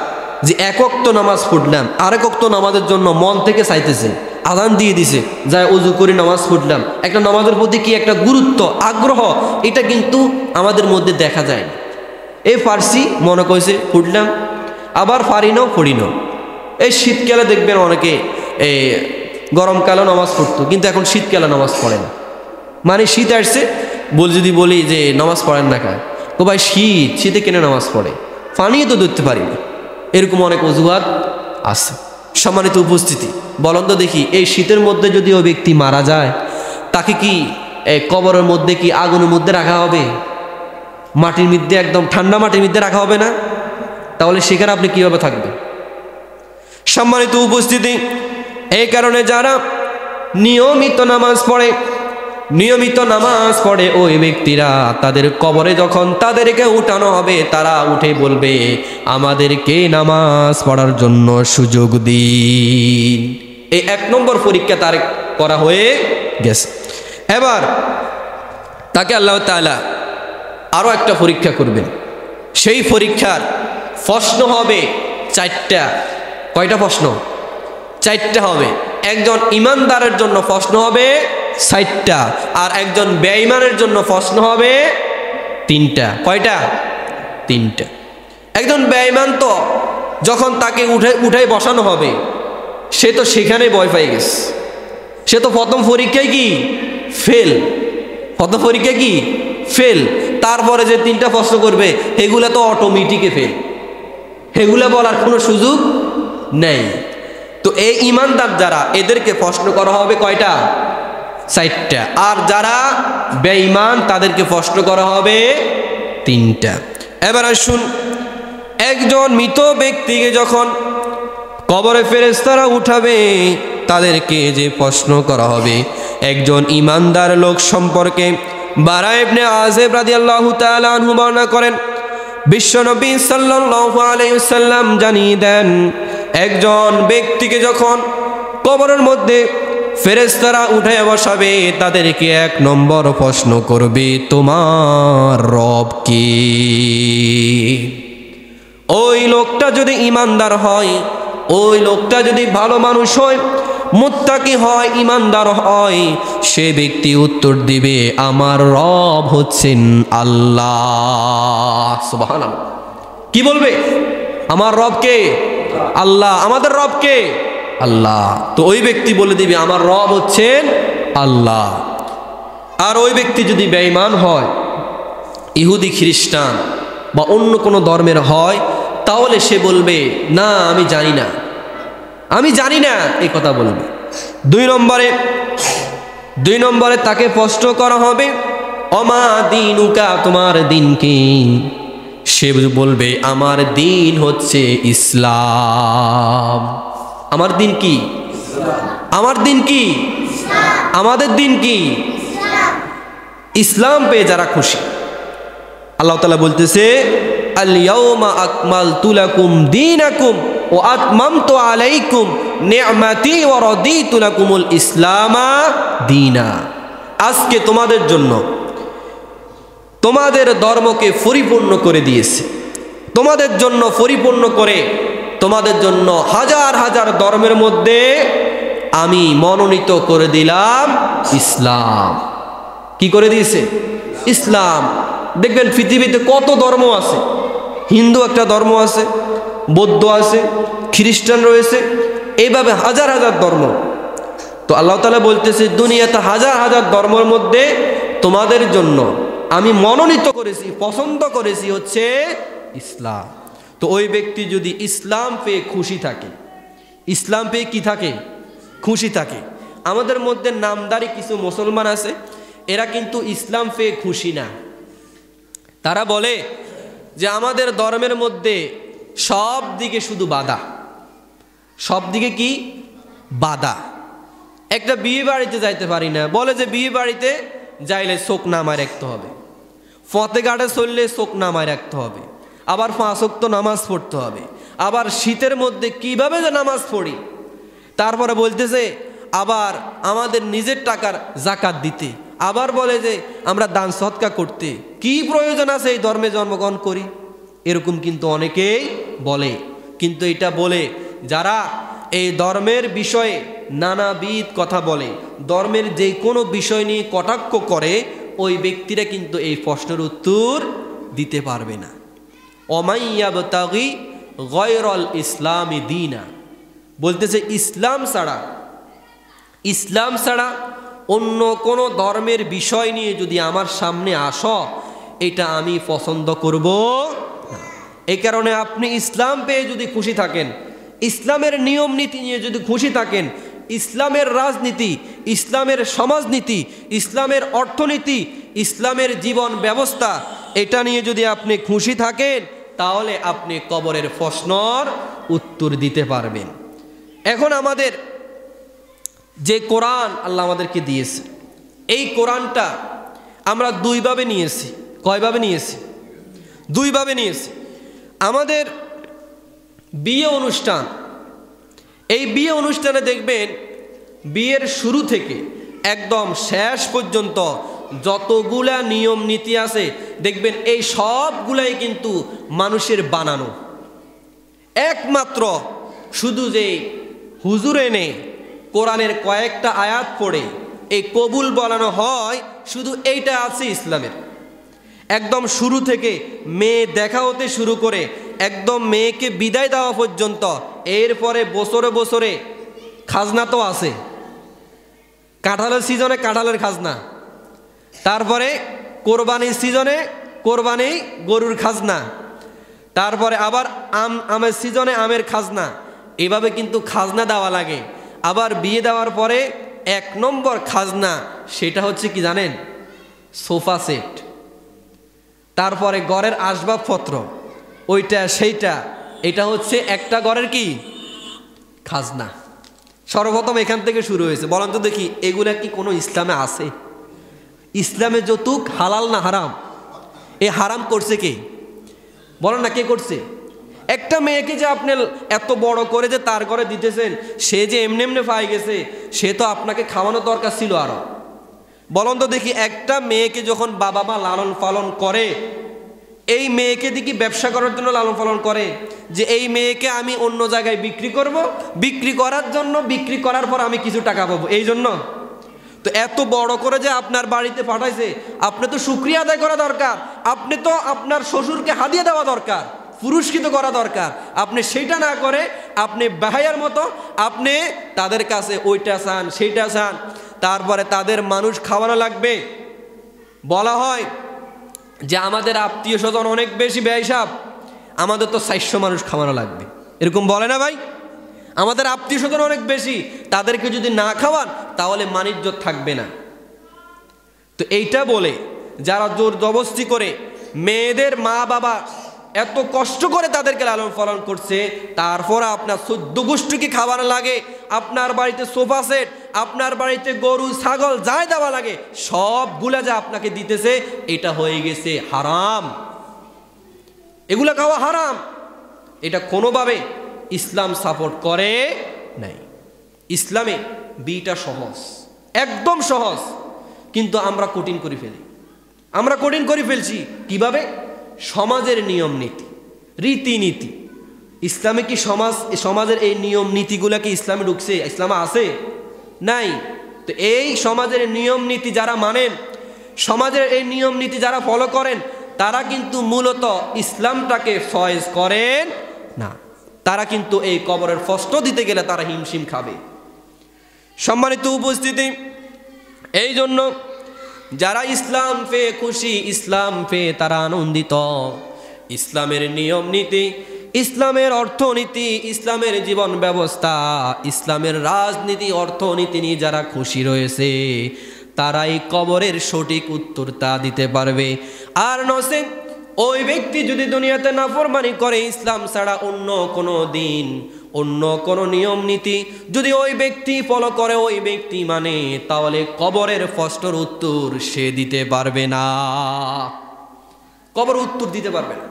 যে 1 ওয়াক্ত নামাজ পড়লাম, আর 1 ওয়াক্ত নামাজের জন্য মন থেকে চাইতেছে, আযান দিয়ে দিছে, যায় ওযু করে নামাজ পড়লাম, একটা নামাজের প্রতি কি একটা গুরুত্ব, আগ্রহ, এটা কিন্তু আমাদের মধ্যে দেখা যায়। এই ফার্সি মনে কইছে পড়লাম, আবার পারি নাও পড়ি নাও। এই শীতকালে দেখবেন অনেকে এই গরমকালে নামাজ পড়তো, কিন্তু এখন শীতকালে নামাজ পড়ে না। মানে শীত আসছে যদি বলি যে নামাজ পড়েন না কেন, ও ভাই শীতে কেন নামাজ পড়ে, পানিও তো ধরতে পারি না, এরকম অনেক অজুহাত আছে। সম্মানিত উপস্থিতি, বলেন তো দেখি, এই শীতের মধ্যে যদি ওই ব্যক্তি মারা যায়, তাকে কি কবরের মধ্যে কি আগুনের মধ্যে রাখা হবে? মাটির মধ্যে, একদম ঠান্ডা মাটির মধ্যে রাখা হবে না? তাহলে সেখানে আপনি কিভাবে থাকবেন? সম্মানিত উপস্থিতি, এই কারণে যারা নিয়মিত নামাজ পড়ে ওই ব্যক্তিরা তাদের কবরে যখন তাদেরকে উঠানো হবে, তারা উঠে বলবে আমাদেরকে নামাজ পড়ার জন্য সুযোগ দিন। এই 1 নম্বর পরীক্ষা তার করা হয়ে গেছে। এবার তাকে আল্লাহ তাআলা আরো একটা পরীক্ষা করবেন। সেই পরীক্ষার প্রশ্ন হবে চারটা। কয়টা প্রশ্ন? চারটা হবে। একজন ইমানদারের জন্য প্রশ্ন হবে 60টা, আর একজন বেঈমানের জন্য প্রশ্ন হবে 3টা। কয়টা? 3টা। একজন বেঈমান তো যখন তাকে উঠাই বসানো হবে, সে তো সেখানে ভয় পেয়ে গেছে। সে তো প্রথম পরীক্ষায় কি ফেল, প্রথম পরীক্ষায় কি ফেল। তারপরে যে 3টা প্রশ্ন করবে এগুলা তো অটোমেটিকে ফেল, এগুলা বলার কোনো সুযোগ নেই। তো এই ইমানদার যারা, এদেরকে প্রশ্ন করা হবে কয়টা? 4টা। আর যারা বেঈমান তাদেরকে প্রশ্ন করা হবে 3টা। এবার আসুন, একজন মৃত ব্যক্তিকে যখন কবরে ফেরেশতারা উঠাবে, তাদেরকে যে প্রশ্ন করা হবে, একজন ইমানদার লোক সম্পর্কে বারা ইবনে আযিব রাদিয়াল্লাহু তাআলা আনহু বর্ণনা করেন, বিশ্বনবী সাল্লাল্লাহু আলাইহি ওয়াসাল্লাম জানিয়ে দেন, একজন ব্যক্তিকে যখন কবরের মধ্যে ফেরেশতারা উঠে বসাবে, তাদেরকে 1 নম্বর প্রশ্ন করবে, তোমার রব কে? ওই লোকটা যদি ইমানদার হয়, ওই লোকটা যদি ভালো মানুষ হয়, মুত্তাকি হয়, ইমানদার হয়, সে ব্যক্তি উত্তর দিবে, আমার রব হচ্ছেন আল্লাহ। সুবহানাল্লাহ। কি বলবে? আমার রব কে? আল্লাহ। আমাদের রব কে? আল্লাহ। তো ওই ব্যক্তি বলে দিবে, আমার রব হচ্ছেন আল্লাহ। আর ওই ব্যক্তি যদি বেঈমান হয়, ইহুদি খ্রিস্টান বা অন্য কোনো ধর্মের হয়, তাহলে সে বলবে, না আমি জানি না, আমি জানি না, এই কথা বলবে। 2 নম্বরে তাকে প্রশ্ন করা হবে, অমা দীনুকা, তোমার দিন কি? সে বলবে, আমার দিন হচ্ছে ইসলাম। আমার দিন কি? আমার দিন কি? আমাদের দিন কি? ইসলাম পেয়ে যারা খুশি। আল্লাহ তাআলা বলতেছে, আল ইয়াউমা আকমালতু লাকুম দীনাকুম ওয়া আতমামতু আলাইকুম নি'মাতি ওয়া রাদিতু লাকুমুল ইসলামা দীনা। আজকে তোমাদের জন্য তোমাদের ধর্মকে পরিপূর্ণ করে দিয়েছে, তোমাদের জন্য পরিপূর্ণ করে, তোমাদের জন্য হাজার হাজার ধর্মের মধ্যে আমি মনোনীত করে দিলাম ইসলাম। কি করে দিয়েছে? ইসলাম। দেখবেন পৃথিবীতে কত ধর্ম আছে। হিন্দু একটা ধর্ম আছে, বৌদ্ধ আছে, খ্রিস্টান রয়েছে, এইভাবে হাজার হাজার ধর্ম। তো আল্লাহ তাআলা বলতেছে, দুনিয়াতে হাজার হাজার ধর্মের মধ্যে তোমাদের জন্য আমি মনোনীত করেছি, পছন্দ করেছি হচ্ছে ইসলাম। তো ওই ব্যক্তি যদি ইসলাম পেয়ে খুশি থাকে, ইসলাম পেয়ে কি থাকে? খুশি থাকে। আমাদের মধ্যে নামদারি কিছু মুসলমান আছে, এরা কিন্তু ইসলাম পেয়ে খুশি না। তারা বলে যে আমাদের ধর্মের মধ্যে সব দিকে শুধু বাধা, সব দিকে কি বাধা। একটা বিয়ে বাড়িতে যাইতে পারি না, বলে যে বিয়ে বাড়িতে যাইলে চোখ নামায় রাখতে হবে, ফতেঘাটে চললে চোখ নামায় রাখতে হবে, আবার 5 ওয়াক্ত নামাজ পড়তে হবে, আবার শীতের মধ্যে কিভাবে যে নামাজ পড়ি। তারপরে বলতেছে আবার আমাদের নিজের টাকার জাকাত দিতে, আবার বলে যে আমরা দান সদকা করতে। কি প্রয়োজন আছে এই ধর্মে জন্মগ্রহণ করি? এরকম কিন্তু অনেকেই বলে। কিন্তু এটা বলে যারা এই ধর্মের বিষয়ে নানাবিধ কথা বলে, ধর্মের যে কোনো বিষয় নিয়ে কটাক্ষ করে, ওই ব্যক্তিরা কিন্তু এই প্রশ্নের উত্তর দিতে পারবে না। ওমাইয়াবতাগি গয়রল ইসলামি দীনা, বলতেছে ইসলাম ছাড়া অন্য কোনো ধর্মের বিষয় নিয়ে যদি আমার সামনে আসো, এটা আমি পছন্দ করব না। এই কারণে আপনি ইসলাম পেয়ে যদি খুশি থাকেন, ইসলামের নিয়ম নীতি নিয়ে যদি খুশি থাকেন, ইসলামের রাজনীতি, ইসলামের সমাজনীতি, ইসলামের অর্থনীতি, ইসলামের জীবন ব্যবস্থা, এটা নিয়ে যদি আপনি খুশি থাকেন, তাহলে আপনি কবরের প্রশ্নের উত্তর দিতে পারবেন। এখন আমাদের যে কোরআন আল্লাহ আমাদেরকে দিয়েছে, এই কোরআনটা আমরা 2 ভাবে নিয়েছি। কয়ভাবে নিয়েছি? 2 ভাবে নিয়েছি। আমাদের বিয়ে অনুষ্ঠান, এই বিয়ে অনুষ্ঠানে দেখবেন বিয়ের শুরু থেকে একদম শেষ পর্যন্ত যতগুলা নিয়ম নীতি আছে, দেখবেন এই সবগুলাই কিন্তু মানুষের বানানো। একমাত্র শুধু যে হুজুর এনে কোরআনের কয়েকটা আয়াত পড়ে এই কবুল বলানো হয়, শুধু এইটা আছে ইসলামের। একদম শুরু থেকে মেয়ে দেখা হতে শুরু করে একদম মেয়েকে বিদায় দেওয়া পর্যন্ত, এরপরে বছরে বছরে খাজনা তো আছে, কাঁঠালের সিজনে কাঁঠালের খাজনা, তারপরে কোরবানির সিজনে কোরবানি গরুর খাজনা, তারপরে আবার আমের সিজনে আমের খাজনা, এভাবে কিন্তু খাজনা দেওয়া লাগে। আবার বিয়ে দেওয়ার পরে 1 নম্বর খাজনা সেটা হচ্ছে কি জানেন? Sofa set. তারপরে ঘরের আসবাবপত্র, ওইটা সেইটা, এটা হচ্ছে একটা ঘরের কি খাজনা। সর্বপ্রথম এখান থেকে শুরু হয়েছে। বলেন তো দেখি, এগুলা কি কোনো ইসলামে আছে? ইসলামে যৌতুক হালাল না হারাম? এ হারাম করছে কে? বলেন না, কে করছে? একটা মেয়েকে যে আপনি এত বড় করে যে তার ঘরে দিতেছেন, সে যে এমনি এমনি পাই গেছে, সে তো আপনাকে খাওয়ানো দরকার ছিল আরো। বলেন তো দেখি, একটা মেয়েকে যখন বাবা মা লালন পালন করে, এই মেয়েকে দেখি ব্যবসা করার জন্য লালন পালন করে, যে এই মেয়েকে আমি অন্য জায়গায় বিক্রি করব, বিক্রি করার জন্য, বিক্রি করার পর আমি কিছু টাকা পাবো, এই জন্য। তো এত বড় করে যে আপনার বাড়িতে পাঠাইছে, আপনি তো শুকরিয়া আদায় করা দরকার, আপনি তো আপনার শ্বশুরকে হাদিয়া দেওয়া দরকার, পুরস্কৃত করা দরকার। আপনি সেইটা না করে আপনি বাহাইয়ার মতো আপনি তাদের কাছে ওইটা চান, সেইটা চান। তারপরে তাদের মানুষ খাওয়ানো লাগবে। বলা হয় যে আমাদের আত্মীয় স্বজন অনেক বেশি ব্যয়সাব, আমাদের তো 400 মানুষ খাওয়ানো লাগবে, এরকম বলে না ভাই? আমাদের আত্মীয় স্বজন অনেক বেশি, তাদেরকে যদি না খাওয়ান তাহলে মানিজ্য থাকবে না। তো এইটা বলে যারা জোর জবরদস্তি করে মেয়েদের মা বাবা এত কষ্ট করে তাদেরকে লালন পালন করছে, তারপর আপনার 14 গোষ্ঠীকে খাওয়ানো লাগে, আপনার বাড়িতে সোফা সেট, আপনার বাড়িতে গরু ছাগল যাই দেওয়া লাগে, সবগুলা যা আপনাকে দিতেছে, এটা হয়ে গেছে হারাম। এগুলা খাওয়া হারাম। এটা কোনোভাবে ইসলাম সাপোর্ট করে নাই। ইসলামে বিটা সহজ, একদম সহজ, কিন্তু আমরা কঠিন করে ফেলি। আমরা কঠিন করে ফেলছি কিভাবে? সমাজের নিয়ম নীতি, রীতিনীতি। ইসলামে কি সমাজের এই নিয়ম নীতিগুলা কি ইসলামে ঢুকছে? ইসলামে আছে? নাই। তো এই সমাজের নিয়ম নীতি যারা মানেন, সমাজের এই নিয়ম নীতি যারা ফলো করেন, তারা কিন্তু মূলত ইসলামটাকে ফয়েজ করেন না। তারা কিন্তু এই কবরের প্রশ্ন দিতে গেলে তারা হিমশিম খাবে। সম্মানিত উপস্থিতি, এই জন্য যারা ইসলাম পেয়ে খুশি, ইসলাম পেয়ে তারা আনন্দিত, ইসলামের নিয়ম নীতি, ইসলামের অর্থনীতি, ইসলামের জীবন ব্যবস্থা, ইসলামের রাজনীতি, অর্থনীতি নিয়ে যারা খুশি রয়েছে, তারাই কবরের সঠিক উত্তরটা দিতে পারবে। আর নসে ওই ব্যক্তি যদি দুনিয়াতে নাফরমানি করে, ইসলাম ছাড়া অন্য কোনো দিন, অন্য কোনো নিয়ম নীতি যদি ওই ব্যক্তি ফলো করে, ওই ব্যক্তি মানে, তাহলে কবরের প্রশ্নের উত্তর সে দিতে পারবে না। কবর উত্তর দিতে পারবে না,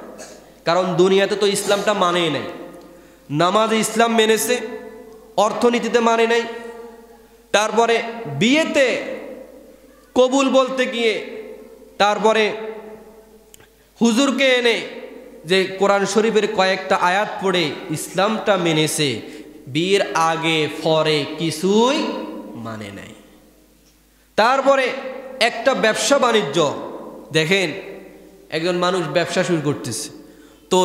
কারণ দুনিয়াতে তো ইসলামটা মানে নাই। নামাজে ইসলাম মেনেছে, অর্থনীতিতে মানে নাই, তারপরে বিয়েতে কবুল বলতে গিয়ে তারপরে হুজুরকে এনে যে কোরআন শরীফের কয়েকটা আয়াত পড়ে ইসলামটা মেনেছে, বিয়ের আগে পরে কিছুই মানে নাই। তারপরে একটা ব্যবসা বাণিজ্য দেখেন, একজন মানুষ ব্যবসা শুরু করতেছে, তো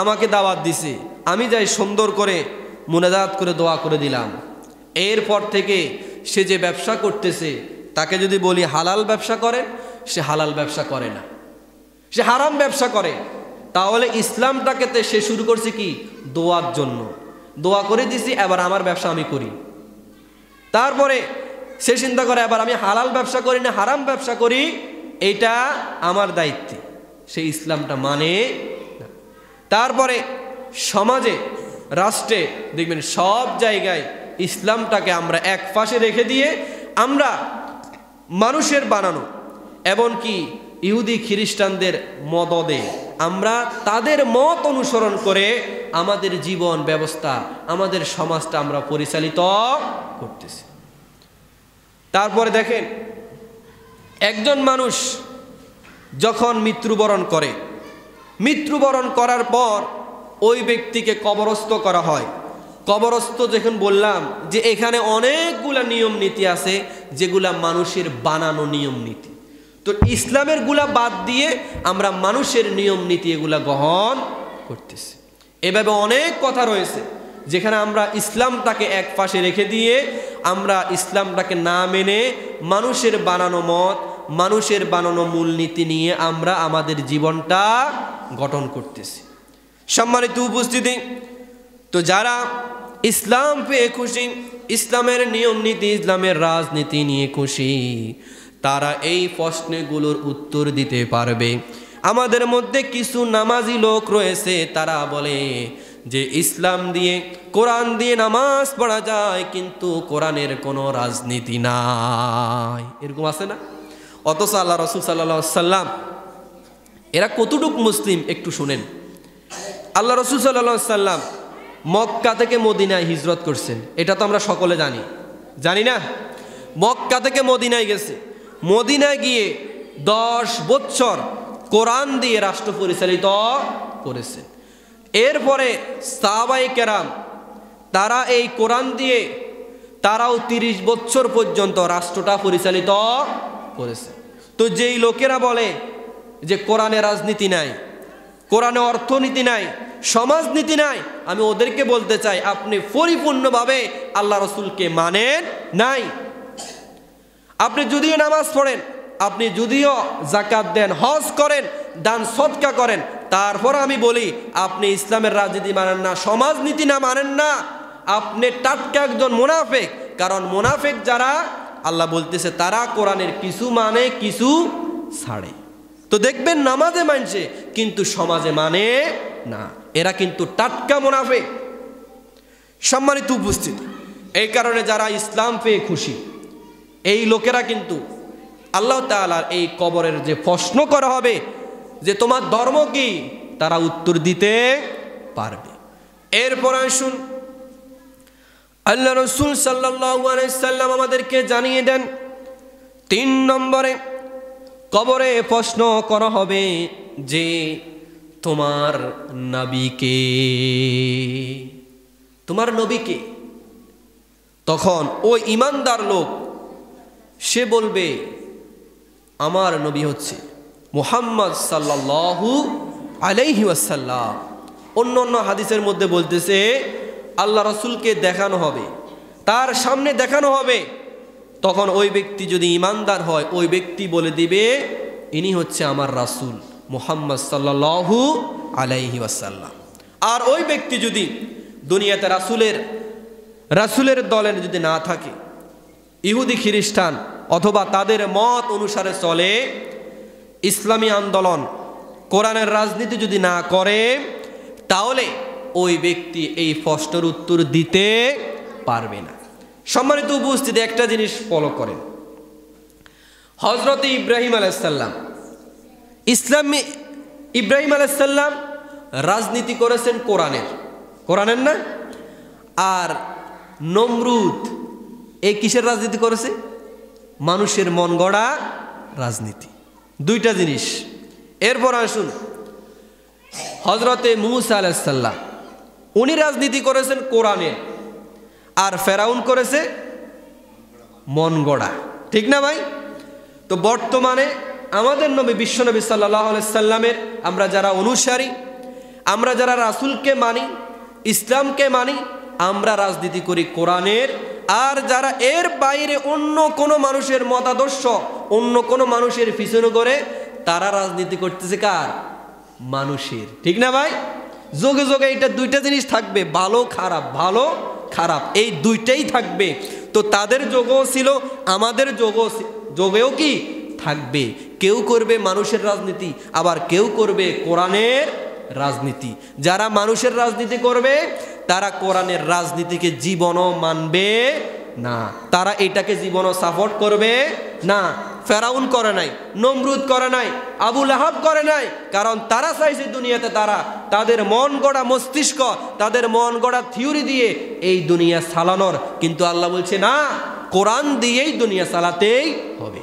আমাকে দাওয়াত দিছে, আমি যাই সুন্দর করে মুনাজাত করে দোয়া করে দিলাম। এরপর থেকে সে যে ব্যবসা করতেছে, তাকে যদি বলি হালাল ব্যবসা করেন, সে হালাল ব্যবসা করে না, সে হারাম ব্যবসা করে। তাহলে ইসলামটাকে সে শুরু করছে কি? দোয়ার জন্য। দোয়া করে দিছি, এবার আমার ব্যবসা আমি করি। তারপরে সে চিন্তা করে, এবার আমি হালাল ব্যবসা করি না হারাম ব্যবসা করি, এটা আমার দায়িত্বে। সে ইসলামটা মানে না। তারপরে সমাজে, রাষ্ট্রে দেখবেন সব জায়গায় ইসলামটাকে আমরা এক পাশে রেখে দিয়ে আমরা মানুষের বানানো, এমনকি ইহুদি খ্রিস্টানদের মদদে আমরা তাদের মত অনুসরণ করে আমাদের জীবন ব্যবস্থা, আমাদের সমাজটা আমরা পরিচালিত করতেছি। তারপরে দেখেন, একজন মানুষ যখন মৃত্যুবরণ করে, মৃত্যুবরণ করার পর ওই ব্যক্তিকে কবরস্থ করা হয়। কবরস্থ যখন বললাম যে এখানে অনেকগুলা নিয়ম নীতি আছে যেগুলা মানুষের বানানো নিয়ম নীতি, তো ইসলামের গুলা বাদ দিয়ে আমরা মানুষের নিয়ম নীতি এগুলা গ্রহণ করতেছি। এভাবে অনেক কথা রয়েছে যেখানে আমরা ইসলামটাকে এক পাশে রেখে দিয়ে আমরা ইসলামটাকে না মেনে মানুষের বানানো মত, মানুষের বানানো মূলনীতি নিয়ে আমরা আমাদের জীবনটা গঠন করতেছি। সম্মানিত উপস্থিতি, তো যারা ইসলাম পেয়ে খুশি, ইসলামের নিয়ম নীতি, ইসলামের রাজনীতি নিয়ে খুশি, তারা এই প্রশ্নগুলোর উত্তর দিতে পারবে। আমাদের মধ্যে কিছু নামাজি লোক রয়েছে, তারা বলে যে ইসলাম দিয়ে, কোরআন দিয়ে নামাজ পড়া যায়, কিন্তু কোরআনের কোনো রাজনীতি নাই, এরকম আছে না? অথচ আল্লাহ রাসূল সাল্লাল্লাহু আলাইহি ওয়াসাল্লাম এরা কতটুক মুসলিম একটু শুনেন। আল্লাহ রাসূল সাল্লাল্লাহু আলাইহি ওয়াসাল্লাম মক্কা থেকে মদিনায় হিজরত করছেন, এটা তো আমরা সকলে জানি না? মক্কা থেকে মদিনায় গেছে, মদিনায় গিয়ে 10 বছর কোরআন দিয়ে রাষ্ট্র পরিচালিত করেছেন। এরপরে সাহাবায়ে কেরাম তারা এই কোরআন দিয়ে তারাও 30 বছর পর্যন্ত রাষ্ট্রটা পরিচালিত করেছে। তো যেই লোকেরা বলে যে কোরআনে রাজনীতি নাই, কোরআনে অর্থনীতি নাই, সমাজনীতি নাই, আমি ওদেরকে বলতে চাই আপনি পরিপূর্ণভাবে আল্লাহ রসুলকে মানেন নাই। আপনি যদিও নামাজ পড়েন, আপনি যদিও যাকাত দেন, হজ করেন, দান সদকা করেন, তারপর আমি বলি আপনি ইসলামের রাজনীতি মানেন না, সমাজনীতি না মানেন না, আপনি টাটকা একজন মুনাফিক। কারণ মুনাফিক যারা, আল্লাহ বলতেছে তারা কোরআনের কিছু মানে কিছু ছাড়ে। তো দেখবেন নামাজে মানছে কিন্তু সমাজে মানে না, এরা কিন্তু টাটকা মুনাফিক। সম্মানিত উপস্থিতি, এই কারণে যারা ইসলাম পেয়ে খুশি এই লোকেরা কিন্তু আল্লাহ তাআলার এই কবরের যে প্রশ্ন করা হবে যে তোমার ধর্ম কি, তারা উত্তর দিতে পারবে। এরপর আসুন আল্লাহ রাসূল সাল্লাল্লাহু আলাইহি সাল্লাম আমাদেরকে জানিয়ে দেন 3 নম্বরে কবরে প্রশ্ন করা হবে যে তোমার নবীকে, তোমার নবীকে। তখন ওই ঈমানদার লোক সে বলবে আমার নবী হচ্ছে মুহাম্মদ সাল্লাল্লাহু আলাইহি ওয়াসাল্লাম। অন্য অন্য হাদিসের মধ্যে বলতেছে আল্লাহ রাসূলকে দেখানো হবে, তার সামনে দেখানো হবে। তখন ওই ব্যক্তি যদি ঈমানদার হয়, ওই ব্যক্তি বলে দিবে ইনি হচ্ছে আমার রাসূল মুহাম্মদ সাল্লাল্লাহু আলাইহি ওয়াসাল্লাম। আর ওই ব্যক্তি যদি দুনিয়াতে রাসূলের দলের যদি না থাকে, ইহুদি খ্রিস্টান অথবা তাদের মত অনুসারে চলে, ইসলামী আন্দোলন, কোরআনের রাজনীতি যদি না করে, তাহলে ওই ব্যক্তি এই প্রশ্নের উত্তর দিতে পারবে না। সম্মানিত উপস্থিতি, একটা জিনিস ফলো করেন, হযরত ইব্রাহিম আলাইহিস সালাম, ইব্রাহিম আলাইহিস সালাম রাজনীতি করেছেন কোরআনের না? আর নমরুদ এই কিসের রাজনীতি করেছে? মানুষের মন গড়া রাজনীতি, দুইটা জিনিস। এরপর আসুন হযরতে মূসা আলাইহিস সালাম, উনি রাজনীতি করেছেন কোরআনের, আর ফেরাউন করেছে মন গড়া, ঠিক না ভাই? তো বর্তমানে আমাদের নবী বিশ্বনবী সাল্লাল্লাহু আলাইহি সাল্লামের আমরা যারা অনুসারী, আমরা যারা রাসূলকে মানি, ইসলামকে মানি, আমরা রাজনীতি করি কোরআনের। আর যারা এর বাইরে অন্য কোনো মানুষের মতাদর্শ, অন্য কোনো মানুষের পিছনে করে, তারা রাজনীতি করতেছে কার? মানুষের, ঠিক না ভাই? যোগে যোগে এটা দুইটা জিনিস থাকবে, ভালো খারাপ এই দুইটাই থাকবে। তো তাদের যোগও ছিল, আমাদের যোগেও কি থাকবে। কেউ করবে মানুষের রাজনীতি, আবার কেউ করবে কোরআনের রাজনীতি। যারা মানুষের রাজনীতি করবে তারা কোরআনের রাজনীতিকে জীবনও মানবে না, তারা এটাকে জীবনও সাপোর্ট করবে না। ফেরাউন করে নাই, নমরুদ করে নাই, আবু লাহাব করে নাই, কারণ তারা চাইছে দুনিয়াতে তাদের মন গড়া মস্তিষ্ক, তাদের মন গড়া থিওরি দিয়ে এই দুনিয়া চালানোর। কিন্তু আল্লাহ বলছে না, কোরআন দিয়েই দুনিয়া চালাতেই হবে।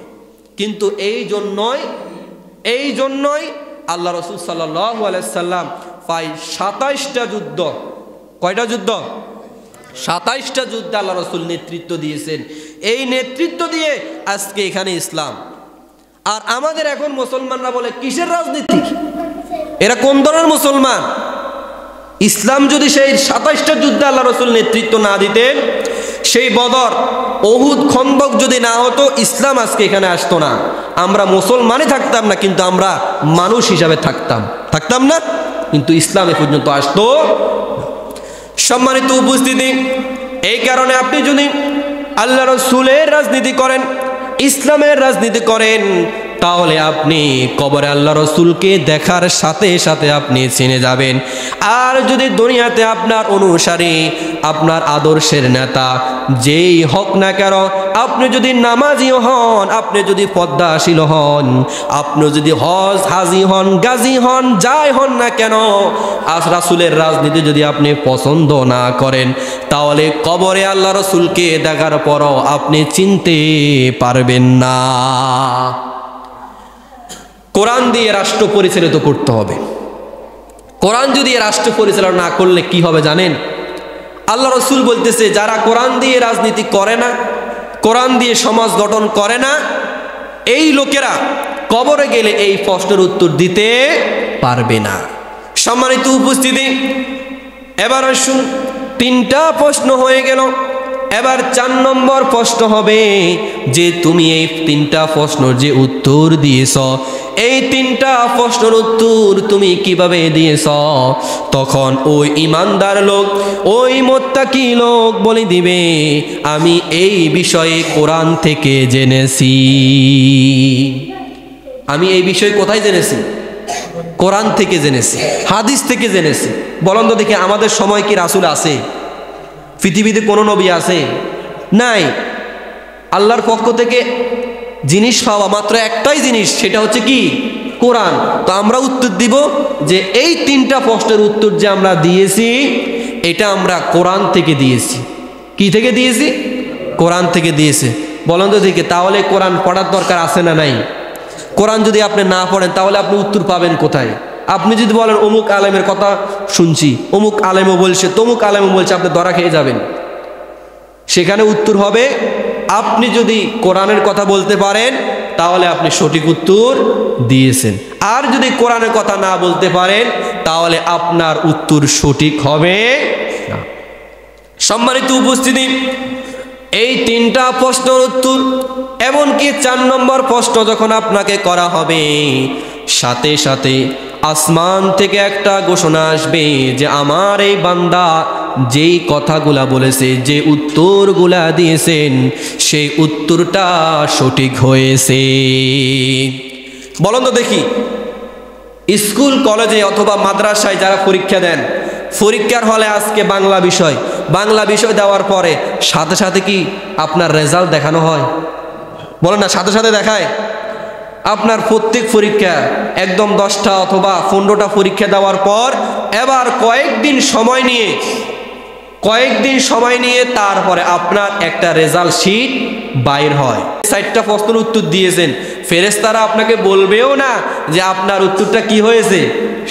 কিন্তু এই জন্যই আল্লাহ রাসূল সাল্লাল্লাহু আলাইহি সাল্লাম প্রায় 27টা যুদ্ধ। কয়টা যুদ্ধ? 27টা যুদ্ধে আল্লাহ রাসূল নেতৃত্ব দিয়েছেন। এই নেতৃত্ব দিয়ে আজকে এখানে ইসলাম। আর আমাদের এখন মুসলমানরা বলে কিসের রাজনীতি? এরা কোন ধরনের মুসলমান? ইসলাম যদি সেই 27টা যুদ্ধে আল্লাহ রাসূল নেতৃত্ব না দিতেন, সেই বদর, উহুদ, খন্দক যদি না হতো, ইসলাম আজকে এখানে আসতো না। আমরা মুসলমানই থাকতাম না, কিন্তু আমরা মানুষ হিসাবে থাকতাম না, কিন্তু ইসলাম এ পর্যন্ত আসতো। সম্মানিত উপস্থিতি, এই কারণে আপনি যদি আল্লাহ রাসূলের রাজনীতি করেন, ইসলামের রাজনীতি করেন, তাহলে আপনি কবরে আল্লাহ রাসূলকে দেখার সাথে সাথে আপনি চিনে যাবেন। আর যদি দুনিয়াতে আপনার অনুসারী, আপনার আদর্শের নেতা যেই হক না কেন, আপনি যদি নামাজিও হন, আপনি যদি পদ্মাশীল হন, আপনি যদি হজ হাজি হন, গাজী হন, যাই হন না কেন, আর রাসূলের রাজনীতি যদি আপনি পছন্দ না করেন, তাহলে কবরে আল্লাহ রাসূলকে দেখার পরও আপনি চিনতে পারবেন না। কোরআন দিয়ে রাষ্ট্র পরিচালিত করতে হবে। কোরআন যদি রাষ্ট্র পরিচালনা না করলে কি হবে জানেন? আল্লাহ রাসূল বলতেছে, যারা কোরআন দিয়ে রাজনীতি করে না, কোরআন দিয়ে সমাজ গঠন করে না, এই লোকেরা কবরে গেলে এই প্রশ্নের উত্তর দিতে পারবে না। সম্মানিত উপস্থিতি, এবার আসুন, 3টা প্রশ্ন হয়ে গেল। এবার 4 নম্বর প্রশ্ন হবে যে তুমি এই 3টা প্রশ্নের যে উত্তর দিয়েছ, এই 3টা প্রশ্নের উত্তর তুমি কিভাবে দিয়েছ? তখন ওই ইমানদার লোক, ওই মুত্তাকি লোক বলে দিবে, আমি এই বিষয়ে কোরআন থেকে জেনেছি। আমি এই বিষয়ে কোথায় জেনেছি? কোরআন থেকে জেনেছি, হাদিস থেকে জেনেছি। বলেন তো দেখি, আমাদের সময় কি রাসূল আছে? পৃথিবীতে কোনো নবী আছে? নাই। আল্লাহর পক্ষ থেকে জিনিস পাওয়া মাত্র একটাই জিনিস, সেটা হচ্ছে কি? কোরআন। তো আমরা উত্তর দিব যে এই 3টা প্রশ্নের উত্তর যে আমরা দিয়েছি, এটা আমরা কোরআন থেকে দিয়েছি। কি থেকে দিয়েছি? কোরআন থেকে দিয়েছে। বলেন তো দেখি, তাহলে কোরআন পড়ার দরকার আছে না নাই? কোরআন যদি আপনি না পড়েন, তাহলে আপনি উত্তর পাবেন কোথায়? আপনি যদি বলেন অমুক আলেমের কথা শুনছি, অমুক আলেমও বলছে, তমুক আলেমও বলছে, আপনি ধরা খেয়ে যাবেন। সেখানে উত্তর হবে, আপনি যদি কোরআনের কথা বলতে পারেন, তাহলে আপনি সঠিক উত্তর দিয়েছেন। আর যদি কোরআনের কথা না বলতে পারেন, তাহলে আপনার উত্তর সঠিক হবে না। সম্মানিত উপস্থিতি, এই 3টা প্রশ্নের উত্তর, এমনকি 4 নম্বর প্রশ্ন যখন আপনাকে করা হবে, সাথে সাথে আসমান থেকে একটা ঘোষণা আসবে যে আমার এই বান্দা যেই কথাগুলা বলেছে, যে উত্তরগুলা দিয়েছেন, সেই উত্তরটা সঠিক হয়েছে। বলুন তো দেখি, স্কুল কলেজে অথবা মাদ্রাসায় যারা পরীক্ষা দেন, পরীক্ষার হলে আজকে বাংলা বিষয় দেওয়ার পরে সাথে সাথে কি আপনার রেজাল্ট দেখানো হয়? বলেন না, সাথে সাথে দেখায়। আপনার প্রত্যেক পরীক্ষা একদম 10টা অথবা 15টা পরীক্ষা দেওয়ার পর এবার কয়েকদিন সময় নিয়ে তারপরে আপনার একটা রেজাল্ট শিট বাইর হয়। 60টা প্রশ্নের উত্তর দিয়েছেন, ফেরেশতারা আপনাকে বলবেও না যে আপনার উত্তরটা কি হয়েছে,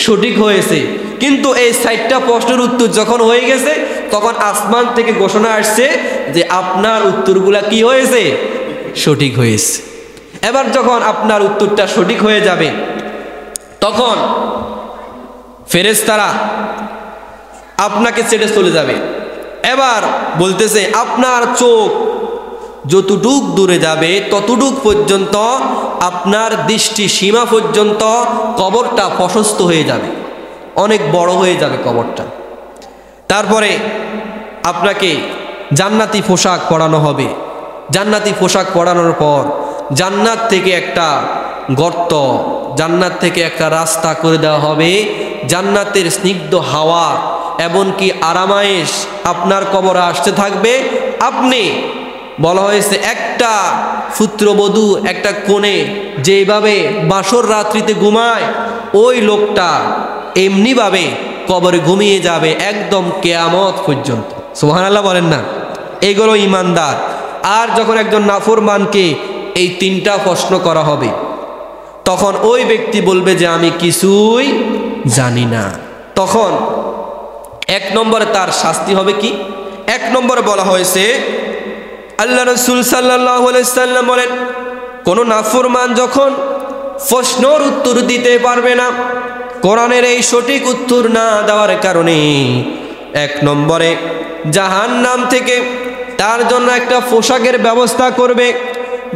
সঠিক হয়েছে। কিন্তু এই 60টা প্রশ্নের উত্তর যখন হয়ে গেছে, তখন আসমান থেকে ঘোষণা আসছে যে আপনার উত্তরগুলা কি হয়েছে, সঠিক হয়েছে। এবার যখন আপনার উত্তরটা সঠিক হয়ে যাবে, তখন ফেরেশতারা আপনাকে ছেড়ে চলে যাবে। এবার বলতেছে, আপনার চোখ যতটুক দূরে যাবে, ততটুক পর্যন্ত আপনার দৃষ্টি সীমা পর্যন্ত কবরটা প্রশস্ত হয়ে যাবে, অনেক বড় হয়ে যাবে কবরটা। তারপরে আপনাকে জান্নাতি পোশাক পরানো হবে। জান্নাতি পোশাক পরানোর পর জান্নাত থেকে একটা গর্ত, জান্নাত থেকে একটা রাস্তা করে দেওয়া হবে। জান্নাতের স্নিগ্ধ হাওয়া এমনকি আরামায়েশ আপনার কবরে আসতে থাকবে। আপনি, বলা হয়েছে, একটা পুত্রবধূ একটা কোণে যেভাবে বাসর রাত্রিতে ঘুমায়, ওই লোকটা এমনিভাবে কবরে ঘুমিয়ে যাবে একদম কিয়ামত পর্যন্ত। সুবহানাল্লাহ বলেন না? এইগুলো ইমানদার। আর যখন একজন নাফরমানকে এই 3টা প্রশ্ন করা হবে, তখন ওই ব্যক্তি বলবে যে আমি কিছুই জানি না। তখন এক নম্বরে তার শাস্তি হবে কি? এক নম্বরে বলা হয়েছে, আল্লাহ রাসূল সাল্লাল্লাহু আলাইহি সাল্লাম বলেন, কোন নাফরমান যখন প্রশ্নের উত্তর দিতে পারবে না, কোরআনের এই সঠিক উত্তর না দেওয়ার কারণে, এক নম্বরে জাহান্নাম থেকে তার জন্য একটা পোশাকের ব্যবস্থা করবে।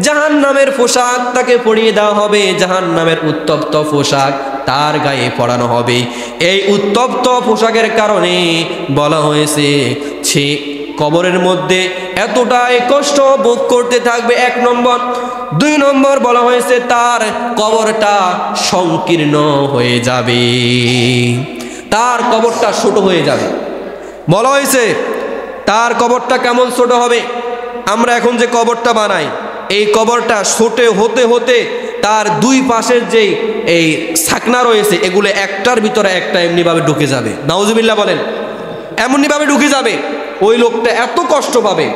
জাহান্নামের পোশাক তাকে পরিয়ে দেওয়া হবে, জাহান্নামের উত্তপ্ত পোশাক তার গায়ে পরানো হবে। এই উত্তপ্ত পোশাকের কারণে বলা হয়েছে সে কবরের মধ্যে এতটাই কষ্ট ভোগ করতে থাকবে, এক নম্বর। দুই নম্বর বলা হয়েছে তার কবরটা সংকীর্ণ হয়ে যাবে, তার কবরটা ছোট হয়ে যাবে। বলা হয়েছে তার কবরটা কেমন ছোট হবে? আমরা এখন যে কবরটা বানাই, এই কবরটা ছোট হতে হতে তার দুই পাশের যেই এই ছাকনা রয়েছে, এগুলো একটার ভিতরে একটা এমনিভাবে ঢুকে যাবে। নাউজুবিল্লাহ বলেন, এমনিভাবে ঢুকে যাবে, ওই লোকটা এত কষ্ট পাবে।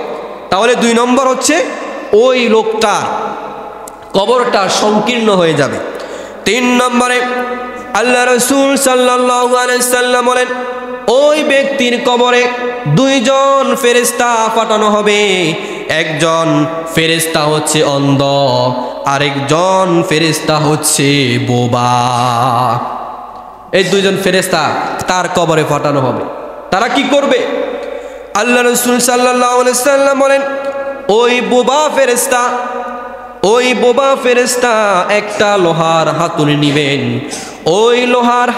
তাহলে দুই নম্বর হচ্ছে ওই লোকটা কবরটা সংকীর্ণ হয়ে যাবে। তিন নম্বরে আল্লাহ রাসূল সাল্লাল্লাহু আলাইহি সাল্লাম বলেন, ওই ব্যক্তির কবরে দুইজন ফেরেশতা পাঠানো হবে। একজন ফেরেশতা হচ্ছে অন্ধ, আরেকজন ফেরেশতা হচ্ছে বোবা। এই দুইজন ফেরেশতা তার কবরে পাঠানো হবে। তারা কি করবে? আল্লাহ রাসূল সাল্লাল্লাহু আলাইহি সাল্লাম বলেন, ওই বোবা ফেরেশতা একটা লোহার হাতুড়ি নেবেন। ওই লোহার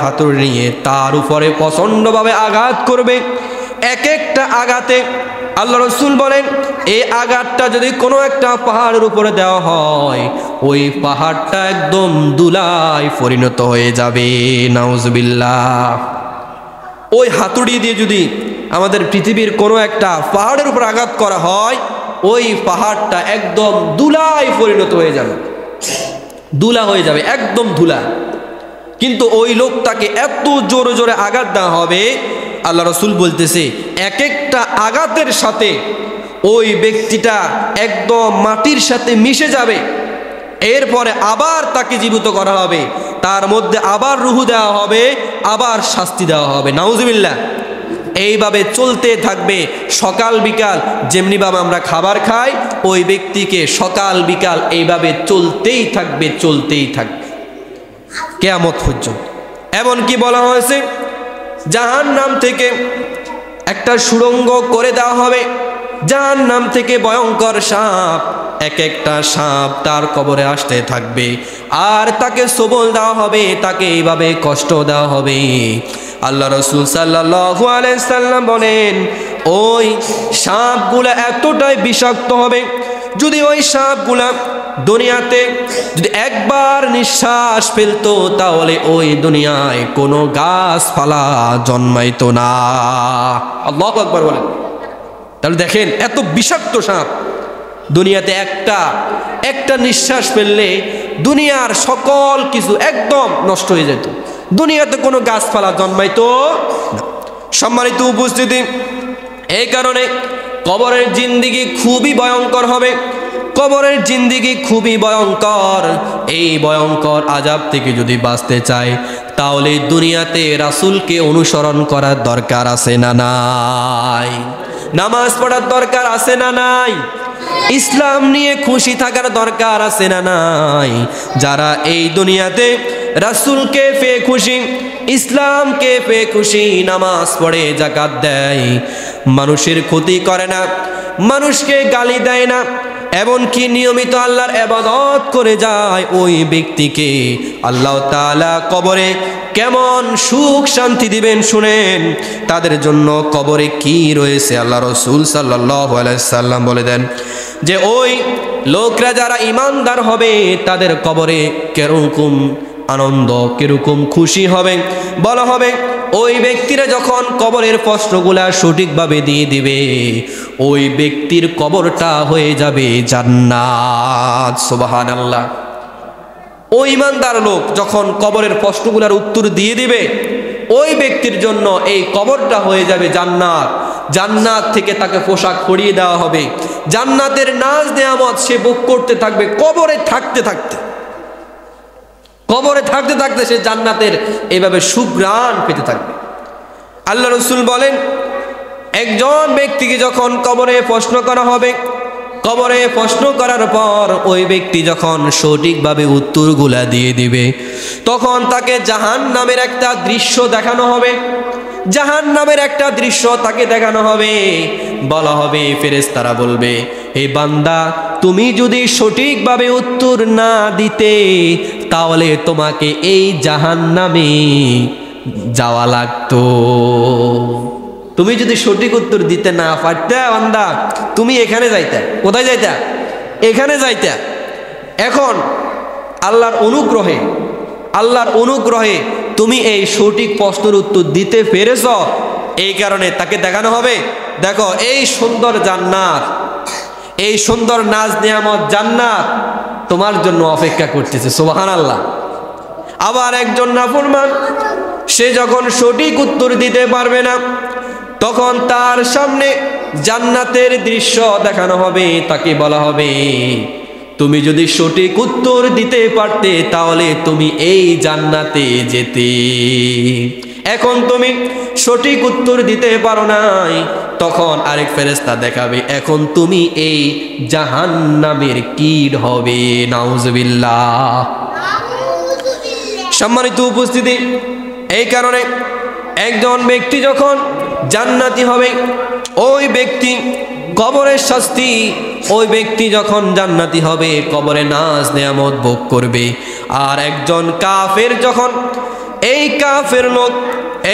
হাতুড়ি নিয়ে তার উপরে প্রচণ্ডভাবে আঘাত করবে। এক একটা আঘাতে আল্লাহ রাসূল বলেন, এই আঘাতটা যদি কোনো একটা পাহাড়ের উপরে দেওয়া হয়, ওই পাহাড়টা একদম ধুলায় পরিণত হয়ে যাবে। নাউজুবিল্লাহ। ওই হাতুড়ি দিয়ে যদি আমাদের পৃথিবীর কোনো একটা পাহাড়ের উপর আঘাত করা হয়, ওই পাহাড়টা একদম ধুলায় পরিণত হয়ে যাবে, ধুলা হয়ে যাবে, একদম ধুলা। কিন্তু ওই লোকটাকে এত জোরে জোরে আঘাত দেওয়া হবে, আল্লাহ রাসূল বলতেছে এক একটা আঘাতের সাথে ওই ব্যক্তিটা একদম মাটির সাথে মিশে যাবে। এরপরে আবার তাকে জীবিত করা হবে, তার মধ্যে আবার রূহ দেওয়া হবে, আবার শাস্তি দেওয়া হবে। নাউজুবিল্লাহ। এইভাবে চলতে থাকবে সকাল বিকাল। যেমনিভাবে আমরা খাবার খাই, ওই ব্যক্তিকে সকাল বিকাল এইভাবে চলতেই থাকবে কিয়ামত পর্যন্ত। এমনকি বলা হয়েছে জাহান্নাম থেকে একটা সুড়ঙ্গ করে দেওয়া হবে। জাহান্নাম থেকে ভয়ঙ্কর সাপ, এক একটা সাপ তার কবরে আসতে থাকবে, আর তাকে সবল দেওয়া হবে, তাকে এইভাবে কষ্ট দেওয়া হবে। আল্লাহ রাসূল সাল্লাল্লাহু আলাইহি সাল্লাম বলেন, ওই সাপগুলা এতটাই বিষাক্ত হবে, যদি ওই সাপগুলা দুনিয়াতে যদি একবার নিঃশ্বাস ফেলতো, তাহলে ওই দুনিয়ায় কোনো গাছপালা জন্মাইতো না। আল্লাহু আকবার বলেন। তাহলে দেখেন এত বিষাক্ত সাপ, দুনিয়াতে একটা নিঃশ্বাস ফেললে দুনিয়ার সকল কিছু একদম নষ্ট হয়ে যেত, দুনিয়াতে কোনো গাছপালা জন্মাইতো না। সম্মানিত উপস্থিতি, এই কারণে কবরের জিন্দেগি খুবই ভয়ঙ্কর হবে। কবরের জিন্দেগি খুবই ভয়ঙ্কর। এই ভয়ঙ্কর আযাব থেকে যদি বাঁচতে চায়, তাহলে দুনিয়াতে রাসূলকে অনুসরণ করার দরকার আছে না নাই? নামাজ পড়ার দরকার আছে না নাই? ইসলাম নিয়ে খুশি থাকার দরকার আছে না নাই? যারা এই দুনিয়াতে রাসূলকে পেয়ে খুশি, ইসলামকে পেয়ে খুশি, নামাজ পড়ে, যাকাত দেয়, মানুষের ক্ষতি করে না, মানুষকে গালি দেয় না, এমনকি নিয়মিত আল্লাহর ইবাদত করে যায়, ওই ব্যক্তিকে আল্লাহ তাআলা কবরে কেমন সুখ শান্তি দিবেন শুনেন। তাদের জন্য কবরে কি রয়েছে আল্লাহ রাসূল সাল্লাল্লাহু আলাইহি সাল্লাম বলে দেন যে ওই লোকরা যারা ঈমানদার হবে, তাদের কবরে কিরকম আনন্দ, কিরকম খুশি হবে। বলা হবে ওই ব্যক্তিরা যখন কবরের প্রশ্নগুলা সঠিকভাবে দিয়ে দিবে, ওই ব্যক্তির কবরটা হয়ে যাবে জান্নাত। সুবহানাল্লাহ। ওই ঈমানদার লোক যখন কবরের প্রশ্নগুলার উত্তর দিয়ে দিবে, ওই ব্যক্তির জন্য এই কবরটা হয়ে যাবে জান্নাত। জান্নাত থেকে তাকে পোশাক পরিয়ে দেওয়া হবে, জান্নাতের নাজ নেয়ামত সে ভোগ করতে থাকবে কবরে থাকতে থাকতে। কবরে থাকতে থাকতে সে জান্নাতের এইভাবে সুঘ্রাণ পেতে থাকবে। আল্লাহ রাসূল বলেন, একজন ব্যক্তিকে যখন কবরে প্রশ্ন করা হবে, কবরে প্রশ্ন করার পর ওই ব্যক্তি যখন সঠিকভাবে উত্তরগুলা দিয়ে দিবে, তখন তাকে জাহান্নামের একটা দৃশ্য দেখানো হবে। জাহান্নামের একটা দৃশ্য তাকে দেখানো হবে। বলা হবে, ফেরেশতারা বলবে, হে বান্দা, তুমি যদি সঠিকভাবে উত্তর না দিতে তাহলে তোমাকে এই জাহান্নামে যাওয়া লাগতো। তুমি যদি সঠিক উত্তর দিতে না পারতে বান্দা, তুমি এখানে যাইতে। কোথায় যাইতে? এখানে যাইতে। এখন আল্লাহর অনুগ্রহে তুমি এই সঠিক প্রশ্নের উত্তর দিতে পেরেছ, এই কারণে তাকে দেখানো হবে, দেখো এই সুন্দর জান্নাত, এই সুন্দর নাজ নিয়ামত জান্নাত তোমার জন্য অপেক্ষা করতেছে। সুবহানাল্লাহ। আবার একজন নাফরমান, সে যখন সঠিক উত্তর দিতে পারবে না, তখন তার সামনে জান্নাতের দৃশ্য দেখানো হবে। তাকে বলা হবে, তুমি যদি সঠিক উত্তর দিতে পারতে তাহলে তুমি এই জান্নাতে যেতে। এখন তুমি সঠিক উত্তর দিতে পারো নাই, তখন আরেক ফেরেশতা দেখাবে, এখন তুমি এই জাহান্নামের কীট হবে। নাউজুবিল্লাহ। সম্মানিত উপস্থিতি, এই কারণে একজন ব্যক্তি যখন জান্নাতি হবে, ওই ব্যক্তি কবরের শাস্তি, ওই ব্যক্তি যখন জান্নাতি হবে কবরে নাজ নেয়ামত ভোগ করবে। আর একজন কাফের যখন, এই কাফের লোক,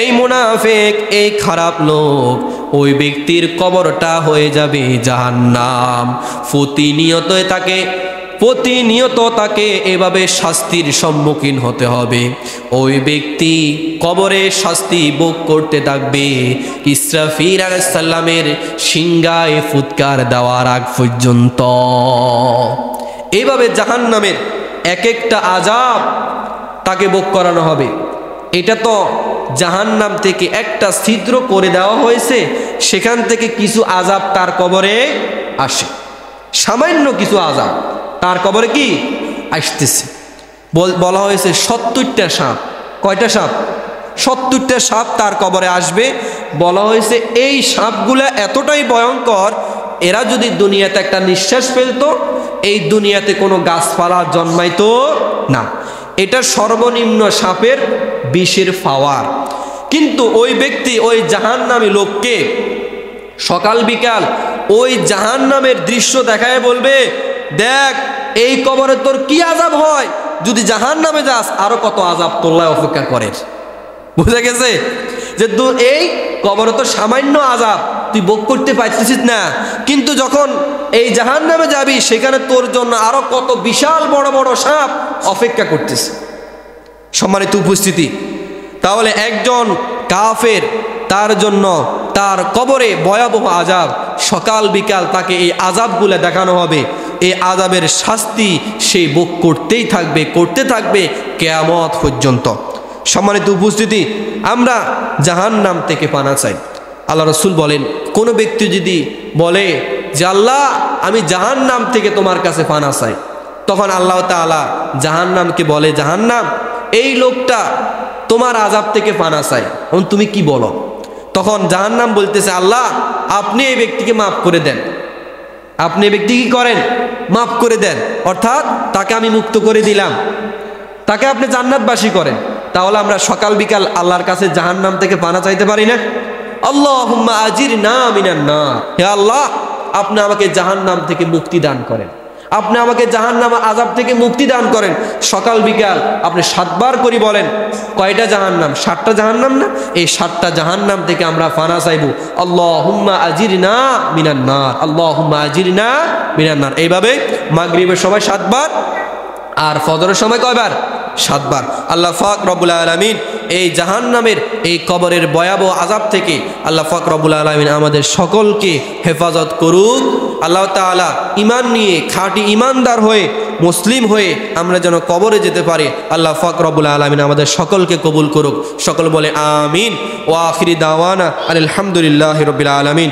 এই মুনাফিক, এই খারাপ লোক, ওই ব্যক্তির কবরটা হয়ে যাবে জাহান্নাম। প্রতিনিয়ত তাকে এভাবে শাস্তির সম্মুখীন হতে হবে। ওই ব্যক্তি কবরে শাস্তি ভোগ করতে থাকবে ইসরাফিল আলাইহিস সালামের সিংহায় ফুৎকার দেওয়ার আগ পর্যন্ত। এইভাবে জাহান্নামের এক একটা আযাব তাকে ভোগ করানো হবে। এটা তো জাহান্নাম থেকে একটা ছিদ্র করে দেওয়া হয়েছে, সেখান থেকে কিছু আযাব তার কবরে আসে, সামান্য কিছু আযাব তার কবরে কি আসতেছে। বলা হয়েছে 70টা সাপ। কয়টা সাপ? 70টা সাপ তার কবরে আসবে। বলা হয়েছে এই সাপগুলা এতটাই ভয়ঙ্কর, এরা যদি দুনিয়াতে একটা নিঃশ্বাস ফেলতো, এই দুনিয়াতে কোনো গাছপালা জন্মাইতো না। এটা সর্বনিম্ন সাপের বিষের পাওয়ার। কিন্তু ওই ব্যক্তি, ওই জাহান্নামী লোককে সকাল বিকাল ওই জাহান্নামের দৃশ্য দেখায় বলবে, দেখ এই কবরে তোর কি আযাব হয়, যদি জাহান্নামে যাস আরো কত আযাব তোল্লায় অপেক্ষা করে। বুঝা গেছে যে এই কবরে তো সামান্য আযাব তুই ভোগ করতে পারছিস না, কিন্তু যখন এই জাহান্নামে যাবি সেখানে তোর জন্য আরো কত বিশাল বড় বড় সাপ অপেক্ষা করতেছে। সম্মানিত উপস্থিতি, তাহলে একজন কাফের, তার জন্য তার কবরে ভয়াবহ আযাব, সকাল বিকাল তাকে এই আযাবগুলো দেখানো হবে। এই আযাবের শাস্তি সে ভোগ করতেই থাকবে, করতে থাকবে কিয়ামত পর্যন্ত। সম্মানিত উপস্থিতি, আমরা জাহান্নাম থেকে পানা চাই। আল্লাহ রাসূল বলেন, কোনো ব্যক্তি যদি বলে যে আল্লাহ আমি জাহান্নাম থেকে তোমার কাছে পানা চাই, তখন আল্লাহ তাআলা জাহান্নামকে বলে, জাহান্নাম এই লোকটা তোমার আযাব থেকে পানা চাই, এখন তুমি কি বলো? তখন জাহান্নাম বলতেছে, আল্লাহ আপনি এই ব্যক্তিকে মাফ করে দেন, আপনি এই ব্যক্তি কি করেন? মাফ করে দেন, অর্থাৎ তাকে আমি মুক্ত করে দিলাম, তাকে আপনি জান্নাতবাসী করেন। তাহলে আমরা সকাল বিকাল আল্লাহর কাছে জাহান্নাম থেকে পানা চাইতে পারি না? আল্লাহুম্মা আজিরনা মিনান নার, হে আল্লাহ আপনি আমাকে জাহান্নাম থেকে মুক্তি দান করেন, আপনি আমাকে জাহান্নাম আযাব থেকে মুক্তি দান করেন। সকাল বিকাল আপনি 7 বার করে বলেন। কয়টা জাহান্নাম? 7টা জাহান্নাম না? এই 7টা জাহান্নাম থেকে আমরা পানা চাইবো, আল্লাহুম্মা আজিরনা মিনান নার, আল্লাহুম্মা আজিরনা মিনান নার। এইভাবে মাগরিবের সময় 7 বার আর ফজরের সময় কয়বার? 7 বার। আল্লাহ পাক রব্বুল আলামিন এই জাহান্নামের এই কবরের ভয়াবহ আযাব থেকে আল্লাহ পাক রব্বুল আলামিন আমাদের সকলকে হেফাজত করুক। আল্লাহ তাআলা ঈমান নিয়ে খাঁটি ঈমানদার হয়ে মুসলিম হয়ে আমরা যেন কবরে যেতে পারি, আল্লাহ পাক রব্বুল আলামিন আমাদের সকলকে কবুল করুক। সকল বলে আমিন। ওয়া আখিরি দাওয়ানা আলহামদুলিল্লাহি রাব্বিল আলামিন।